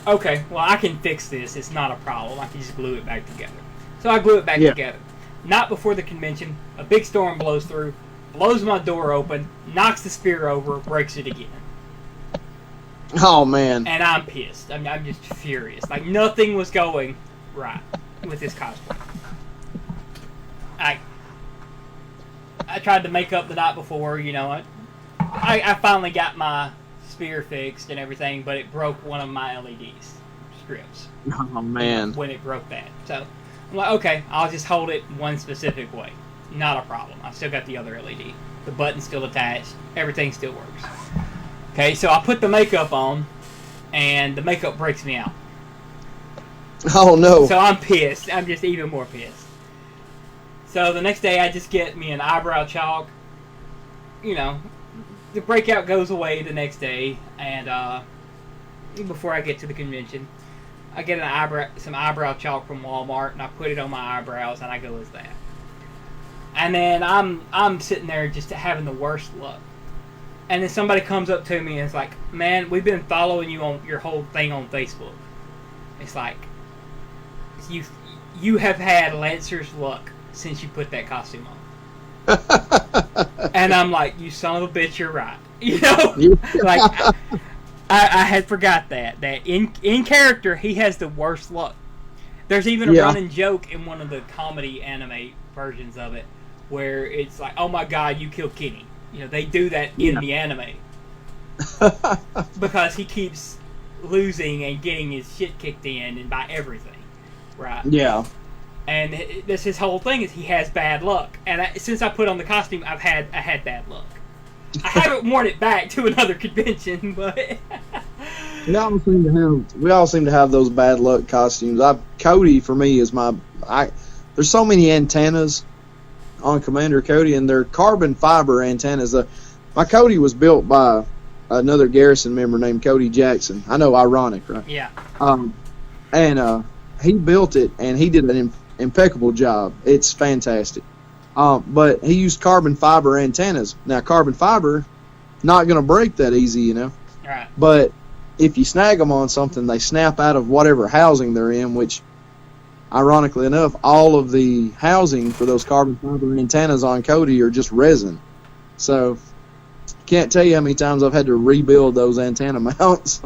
okay, well, I can fix this. It's not a problem. I can just glue it back together. So I glue it back together. Not before the convention. A big storm blows through, blows my door open, knocks the spear over, breaks it again. Oh, man. And I'm pissed. I'm just furious. Like, nothing was going right with this cosplay. I tried to make up the night before, I finally got my spear fixed and everything, but it broke one of my LEDs strips. Oh, man. When it broke that. So, I'm like, okay, I'll just hold it one specific way. Not a problem. I still got the other LED. The button's still attached. Everything still works. Okay, so I put the makeup on, and the makeup breaks me out. Oh, no. So I'm pissed. I'm just even more pissed. So the next day I just get me an eyebrow chalk. The breakout goes away the next day, and before I get to the convention, I get some eyebrow chalk from Walmart, and I put it on my eyebrows, and I go as that. And then I'm sitting there just having the worst luck. And then somebody comes up to me and is like, "Man, we've been following you on your whole thing on Facebook." It's like, you have had Lancer's luck since you put that costume on. And I'm like, you son of a bitch, you're right. Like, I had forgot that in character, he has the worst luck. There's even a running joke in one of the comedy anime versions of it where it's like, oh my god, you killed Kenny. They do that in the anime. Because he keeps losing and getting his shit kicked in and by everything. Right? Yeah. And that's his whole thing is he has bad luck. And since I put on the costume, I had bad luck. I haven't worn it back to another convention, but we all seem to have those bad luck costumes. Cody for me is there's so many antennas on Commander Cody, and they're carbon fiber antennas. My Cody was built by another Garrison member named Cody Jackson. I know, ironic, right? Yeah. And he built it, and he did an impeccable job. It's fantastic. But he used carbon fiber antennas. Now, carbon fiber, not going to break that easy, Right. But if you snag them on something, they snap out of whatever housing they're in, which, ironically enough, all of the housing for those carbon fiber antennas on Cody are just resin. So, can't tell you how many times I've had to rebuild those antenna mounts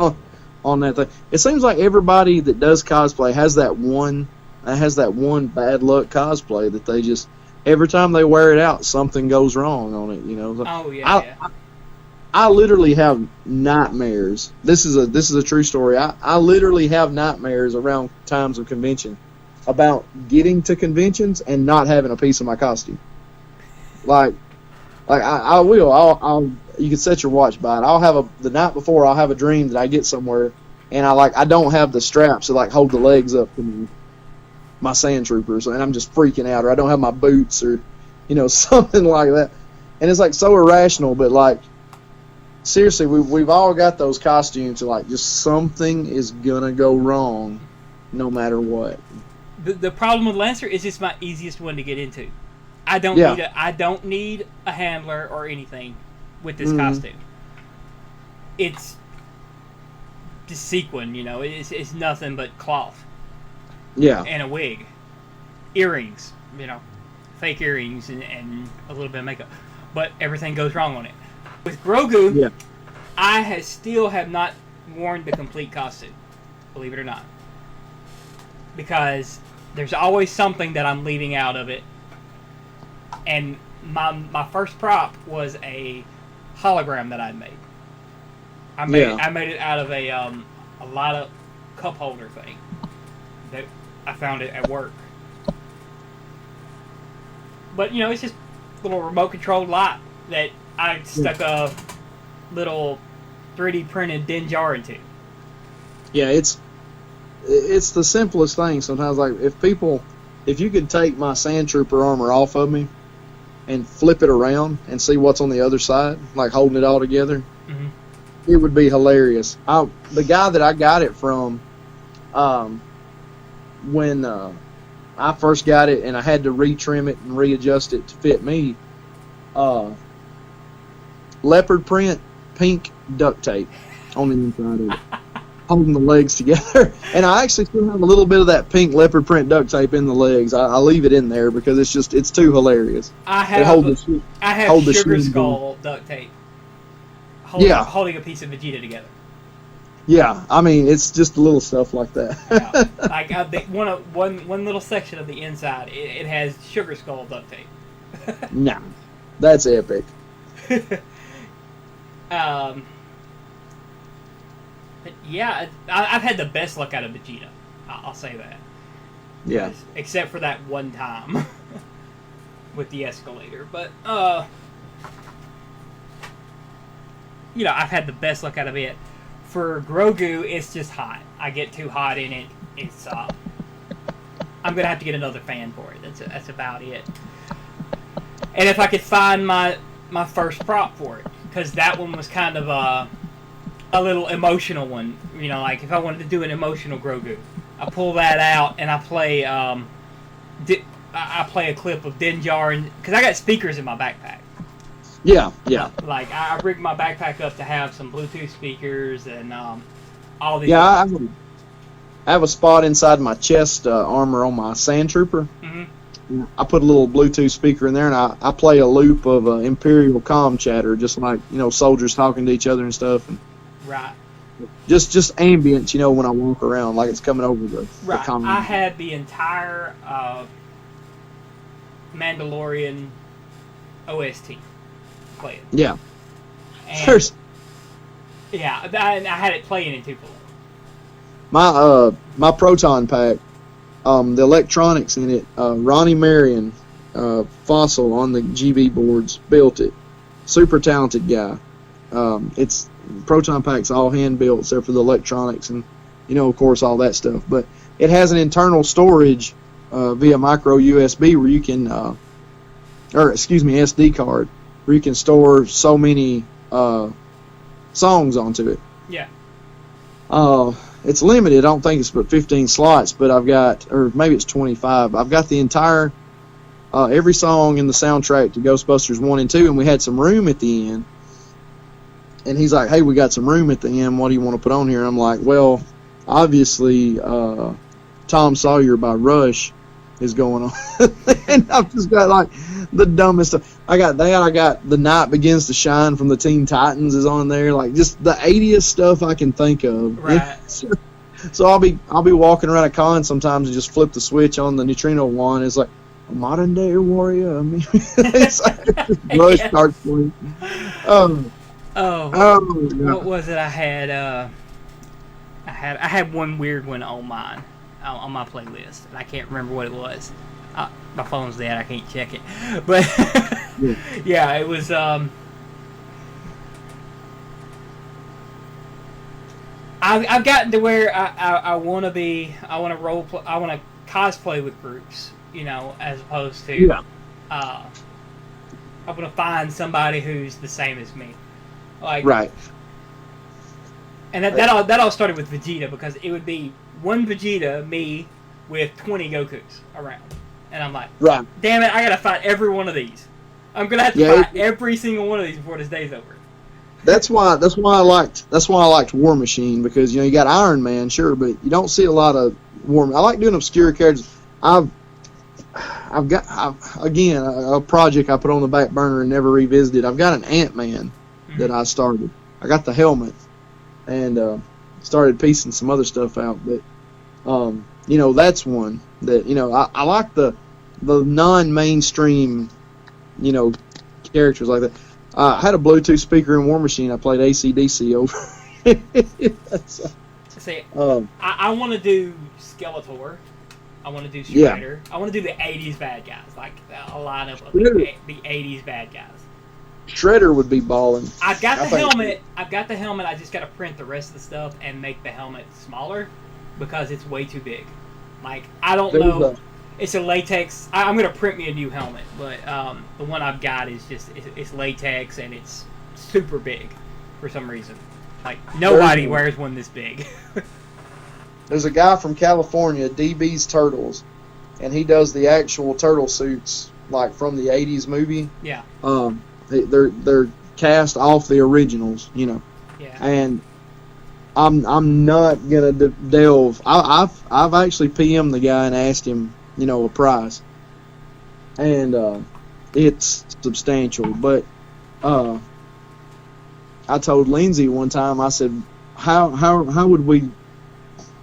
on that thing. It seems like everybody that does cosplay has that one has that one bad luck cosplay that they just, every time they wear it out, something goes wrong on it. Oh yeah. I literally have nightmares. This is a true story. I literally have nightmares around times of convention about getting to conventions and not having a piece of my costume. Like I will. I'll you can set your watch by it. I'll have the night before. I'll have a dream that I get somewhere, and I don't have the straps to hold the legs up to my sand troopers, and I'm just freaking out, or I don't have my boots, or something like that, and it's so irrational. But seriously, we've all got those costumes. Just something is gonna go wrong, no matter what. The problem with Lancer is it's my easiest one to get into. I don't need a handler or anything with this costume. It's just sequin, it's nothing but cloth. Yeah. And a wig. Earrings, fake earrings and a little bit of makeup. But everything goes wrong on it. With Grogu, I still have not worn the complete costume, believe it or not. Because there's always something that I'm leaving out of it. And my first prop was a hologram that I made. I made it out of a lot of cup holder thing that I found it at work. But it's just a little remote controlled light that I stuck a little 3D printed Din jar into. Yeah, it's the simplest thing. Sometimes, if you could take my Sand Trooper armor off of me and flip it around and see what's on the other side, holding it all together, it would be hilarious. The guy that I got it from, when I first got it and I had to retrim it and readjust it to fit me, leopard print pink duct tape on the inside of it, holding the legs together. And I actually still have a little bit of that pink leopard print duct tape in the legs. I leave it in there because it's too hilarious. I have Sugar Skull duct tape holding a piece of Vegeta together. Yeah, it's just little stuff like that. Yeah. One little section of the inside, it has Sugar Skull duct tape. Nah, that's epic. But yeah, I've had the best luck out of Vegeta. I'll say that. Yeah. Except for that one time with the escalator. But, I've had the best luck out of it. For Grogu, it's just hot. I get too hot in it. It's, I'm going to have to get another fan for it. That's about it. And if I could find my first prop for it. Because that one was kind of a little emotional one. If I wanted to do an emotional Grogu, I pull that out and I play I play a clip of Din Djarin, because I got speakers in my backpack. Yeah. I rigged my backpack up to have some Bluetooth speakers and all these. Yeah, I have a spot inside my chest armor on my Sand Trooper. Mm-hmm. I put a little Bluetooth speaker in there, and I play a loop of Imperial comm chatter, just soldiers talking to each other and stuff. And right. Just ambience, when I walk around, like it's coming over the comm. I had the entire Mandalorian OST playing. Yeah. And, yeah, I had it playing in Tupelo. My Proton pack, the electronics in it, Ronnie Marion, Fossil on the GB boards, built it. Super talented guy. It's Proton pack's all hand built except for the electronics and, of course, all that stuff. But it has an internal storage via micro USB where you can, SD card, where you can store so many songs onto it. Yeah. It's limited. I don't think it's but 15 slots, but I've got, or maybe it's 25. I've got the entire, every song in the soundtrack to Ghostbusters 1 and 2, and we had some room at the end. And he's like, hey, we got some room at the end. What do you want to put on here? And I'm like, well, obviously, Tom Sawyer by Rush is going on. And I've just got, the dumbest stuff. I got that. I got The Night Begins to Shine from the Teen Titans is on there. Just the 80th stuff I can think of. Right. So I'll be walking around a con sometimes and just flip the switch on the neutrino wand. It's like a modern day warrior. I mean, it's like this blush starts playing. What was it? I had one weird one on mine, on my playlist, and I can't remember what it was. My phone's dead. I can't check it, but yeah, it was. I've gotten to where I want to be. I want to cosplay with groups, you know, as opposed to. I want to find somebody who's the same as me, like. Right. And that all started with Vegeta, because it would be one Vegeta, me, with 20 Gokus around, and I'm like, right, damn it, I gotta fight every one of these. I'm gonna have to fight every single one of these before this day's over. That's why I liked War Machine, because you got Iron Man, sure, but you don't see a lot of I like doing obscure characters. I've got again a project I put on the back burner and never revisited. I've got an Ant-Man that I started. I got the helmet and started piecing some other stuff out, but that's one that I like the non-mainstream characters like that. I had a Bluetooth speaker in War Machine. I played AC/DC over. See, I want to do Skeletor. I want to do Shredder. I want to do the 80s bad guys, like a lineup of the 80s bad guys. Shredder would be balling. I've got the helmet. I just got to print the rest of the stuff and make the helmet smaller because it's way too big. Like, I don't know. It's a latex. I'm going to print me a new helmet, but the one I've got is it's latex and it's super big for some reason. Like, nobody wears one this big. There's a guy from California, DB's Turtles, and he does the actual turtle suits, like from the 80s movie. Yeah. They're cast off the originals, Yeah. And I'm not gonna delve. I've actually PM'd the guy and asked him, a price, and it's substantial. But I told Lindsay one time, I said, how would we?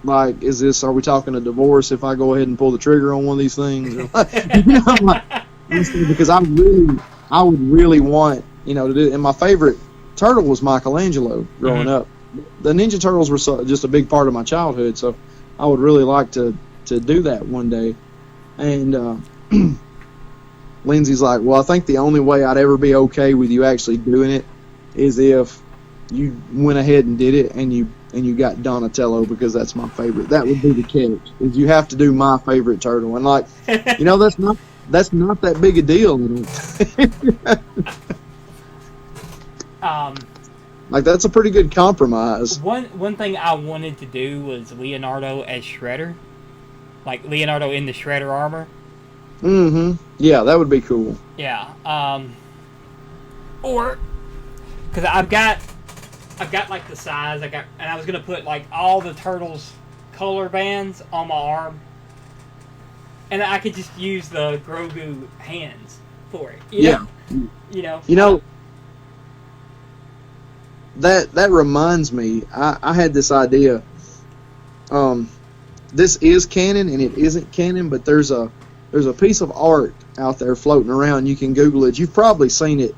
Like, are we talking a divorce if I go ahead and pull the trigger on one of these things? Because I would really want, to do it. And my favorite turtle was Michelangelo growing up. The Ninja Turtles were just a big part of my childhood, so I would really like to do that one day. And Lindsay's like, well, I think the only way I'd ever be okay with you actually doing it is if you went ahead and did it and you got Donatello, because that's my favorite. That would be the catch. Is you have to do my favorite turtle, and that's not that big a deal. Like, that's a pretty good compromise. One thing I wanted to do was Leonardo as Shredder, like Leonardo in the Shredder armor. Yeah, that would be cool. Yeah. Or because I've got like the size and I was gonna put like all the Turtles color bands on my arm, and I could just use the Grogu hands for it. That reminds me. I had this idea. This is canon and it isn't canon, but there's a piece of art out there floating around. You can Google it. You've probably seen it.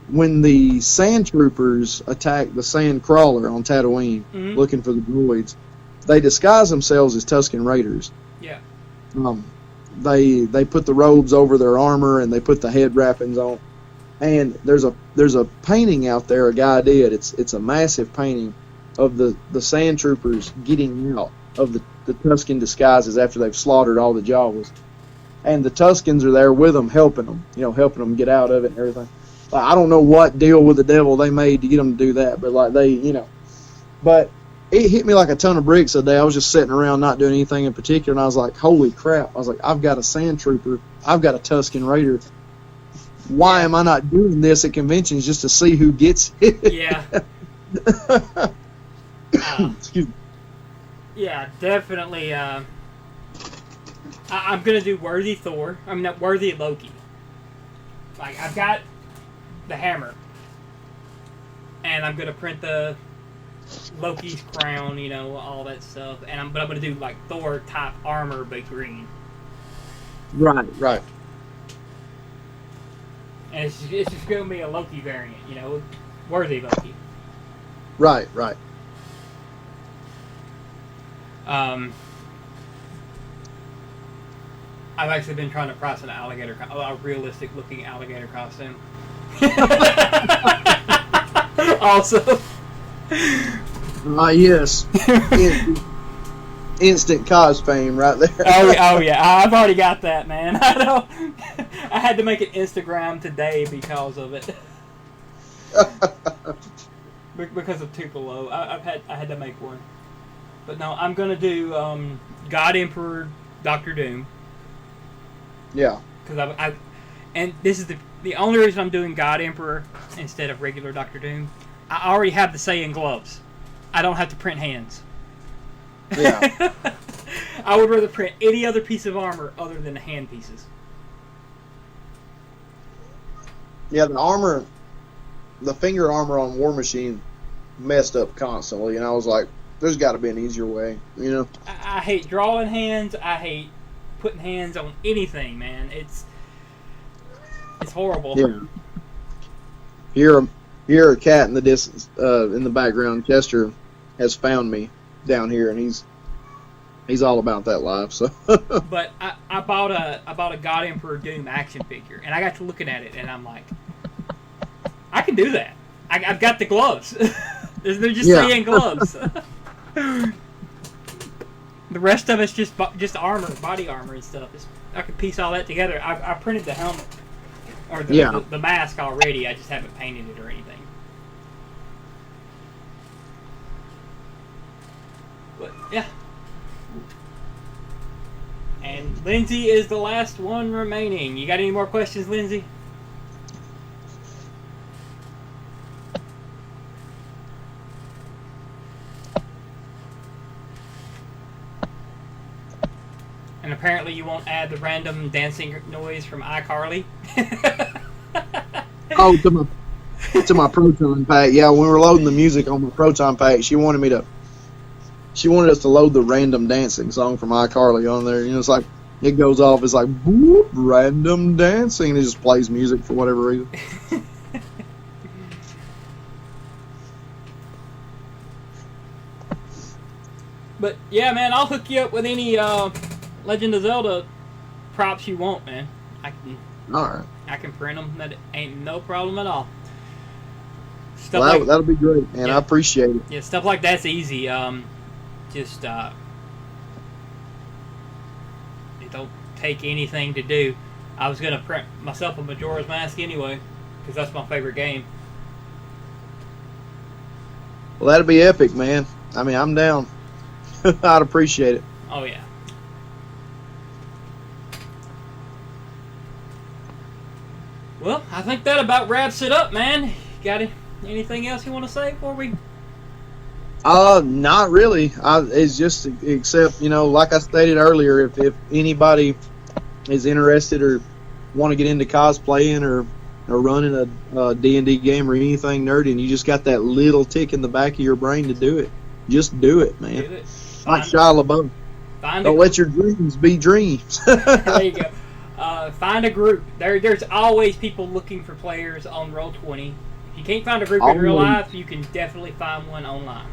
When the Sand Troopers attack the Sand Crawler on Tatooine, looking for the droids, they disguise themselves as Tusken Raiders. Yeah. They put the robes over their armor and they put the head wrappings on. And there's a painting out there a guy did. It's a massive painting of the Sand Troopers getting out of the Tusken disguises after they've slaughtered all the Jawas, and the Tuskens are there with them, helping them get out of it and everything. I don't know what deal with the devil they made to get them to do that, but but it hit me like a ton of bricks a day. I was just sitting around not doing anything in particular, and I was like, holy crap. I was like, I've got a Sand Trooper. I've got a Tusken Raider. Why am I not doing this at conventions just to see who gets it? Yeah. Excuse me. Yeah, definitely. I'm going to do Worthy Thor. I'm not Worthy Loki. Like, I've got the hammer. And I'm going to print the Loki's crown, you know, all that stuff. But I'm gonna do like Thor type armor, but green. Right, right. And it's just gonna be a Loki variant, you know, worthy Loki. Right, right. I've actually been trying to price a realistic looking alligator costume. Also. Yes. Instant cause fame right there. Oh yeah, I've already got that, man. I know. I had to make an Instagram today because of it. Because of Tupelo, I had to make one. But no, I'm gonna do God Emperor Doctor Doom. Yeah. Because and this is the only reason I'm doing God Emperor instead of regular Doctor Doom. I already have the Saiyan gloves. I don't have to print hands. Yeah. I would rather print any other piece of armor other than the hand pieces. Yeah, the finger armor on War Machine messed up constantly, and I was like, there's got to be an easier way, you know? I hate drawing hands. I hate putting hands on anything, man. It's horrible. Yeah. Hear a cat in the distance, in the background. Chester has found me down here, and he's all about that life. So. But I bought a God Emperor Doom action figure, and I got to looking at it, and I'm like, I can do that. I've got the gloves. They're just saying gloves. The rest of it's just armor, body armor and stuff. I could piece all that together. I printed the helmet or the mask already. I just haven't painted it or anything. But yeah. And Lindsay is the last one remaining. You got any more questions, Lindsay? And apparently you won't add the random dancing noise from iCarly. Oh, to my Proton pack. Yeah, when we were loading the music on my Proton pack, she wanted us to load the random dancing song from iCarly on there. You know, it's like, it goes off, it's like, whoop, random dancing, and it just plays music for whatever reason. But yeah, man, I'll hook you up with any Legend of Zelda props you want, man. Alright. I can print them. That ain't no problem at all. That'll be great, man. Yeah. I appreciate it. Yeah, stuff like that's easy. Just it don't take anything to do. I was gonna print myself a Majora's Mask anyway, because that's my favorite game. Well, that'd be epic, man. I mean, I'm down. I'd appreciate it. Oh yeah. Well, I think that about wraps it up, man. Got anything else you want to say before we? Not really. It's just, except, you know, like I stated earlier, if anybody is interested or want to get into cosplaying or running a D&D game or anything nerdy, and you just got that little tick in the back of your brain to do it, just do it, man. Do it. Like Shia LaBeouf. Don't let your dreams be dreams. There you go. Find a group. There's always people looking for players on Roll20. If you can't find a group in real life, you can definitely find one online.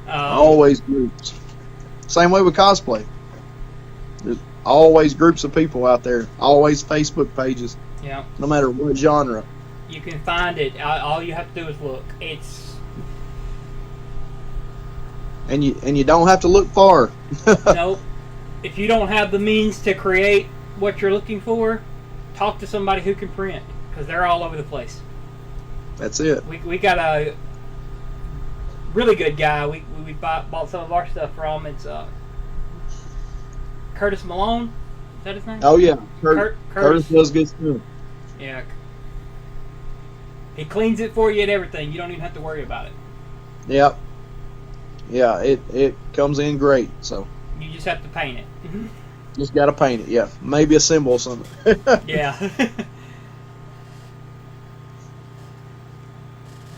Always groups. Same way with cosplay. There's always groups of people out there. Always Facebook pages. Yeah. No matter what genre. You can find it. All you have to do is look. And you don't have to look far. Nope. If you don't have the means to create what you're looking for, talk to somebody who can print, because they're all over the place. That's it. We got a really good guy. We bought some of our stuff from. It's Curtis Malone. Is that his name? Oh yeah, Curtis does good stuff. Yeah. He cleans it for you and everything. You don't even have to worry about it. Yep. Yeah, it comes in great. So you just have to paint it. Just got to paint it. Yeah, maybe a symbol or something. Yeah.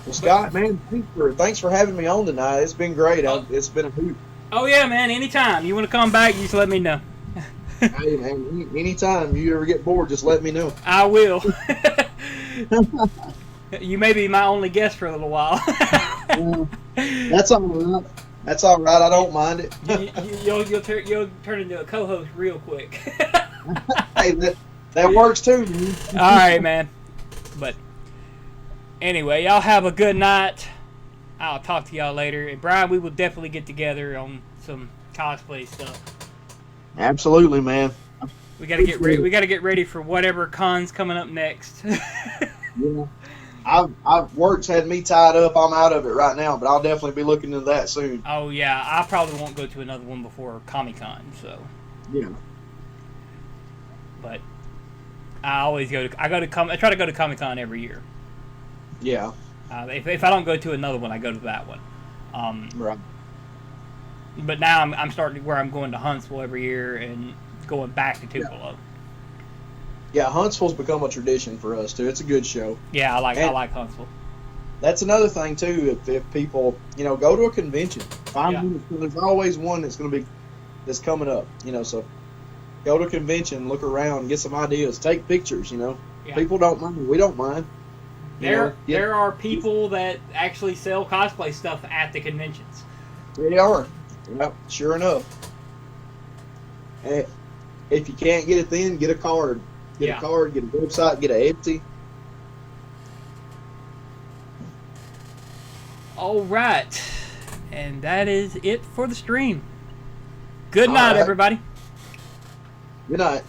Well, Scott, man, thanks for having me on tonight. It's been great. It's been a hoot. Oh yeah, man. Anytime you want to come back, you just let me know. Hey, man, anytime you ever get bored, just let me know. I will. You may be my only guest for a little while. That's all right. That's all right. I don't mind it. You'll turn into a co-host real quick. Hey, that works too, man. All right, man. But anyway, y'all have a good night. I'll talk to y'all later. And Bryan, we will definitely get together on some cosplay stuff. Absolutely, man. We gotta get ready. We gotta get ready for whatever con's coming up next. Yeah. I've work's had me tied up. I'm out of it right now, but I'll definitely be looking into that soon. Oh yeah, I probably won't go to another one before Comic-Con. So yeah. But I try to go to Comic-Con every year. Yeah. If I don't go to another one, I go to that one. Right. But now I'm starting where I'm going to Huntsville every year and going back to Tupelo. Yeah, Huntsville's become a tradition for us too. It's a good show. Yeah, I like Huntsville. That's another thing too. If people, go to a convention, there's always one that's coming up. So go to a convention, look around, get some ideas, take pictures. Yeah. People don't mind. We don't mind. There are people that actually sell cosplay stuff at the conventions. They are. Yep, sure enough. If you can't get it then, get a card. Get a card, get a website, get a Etsy. All right. And that is it for the stream. Good night, everybody. Good night.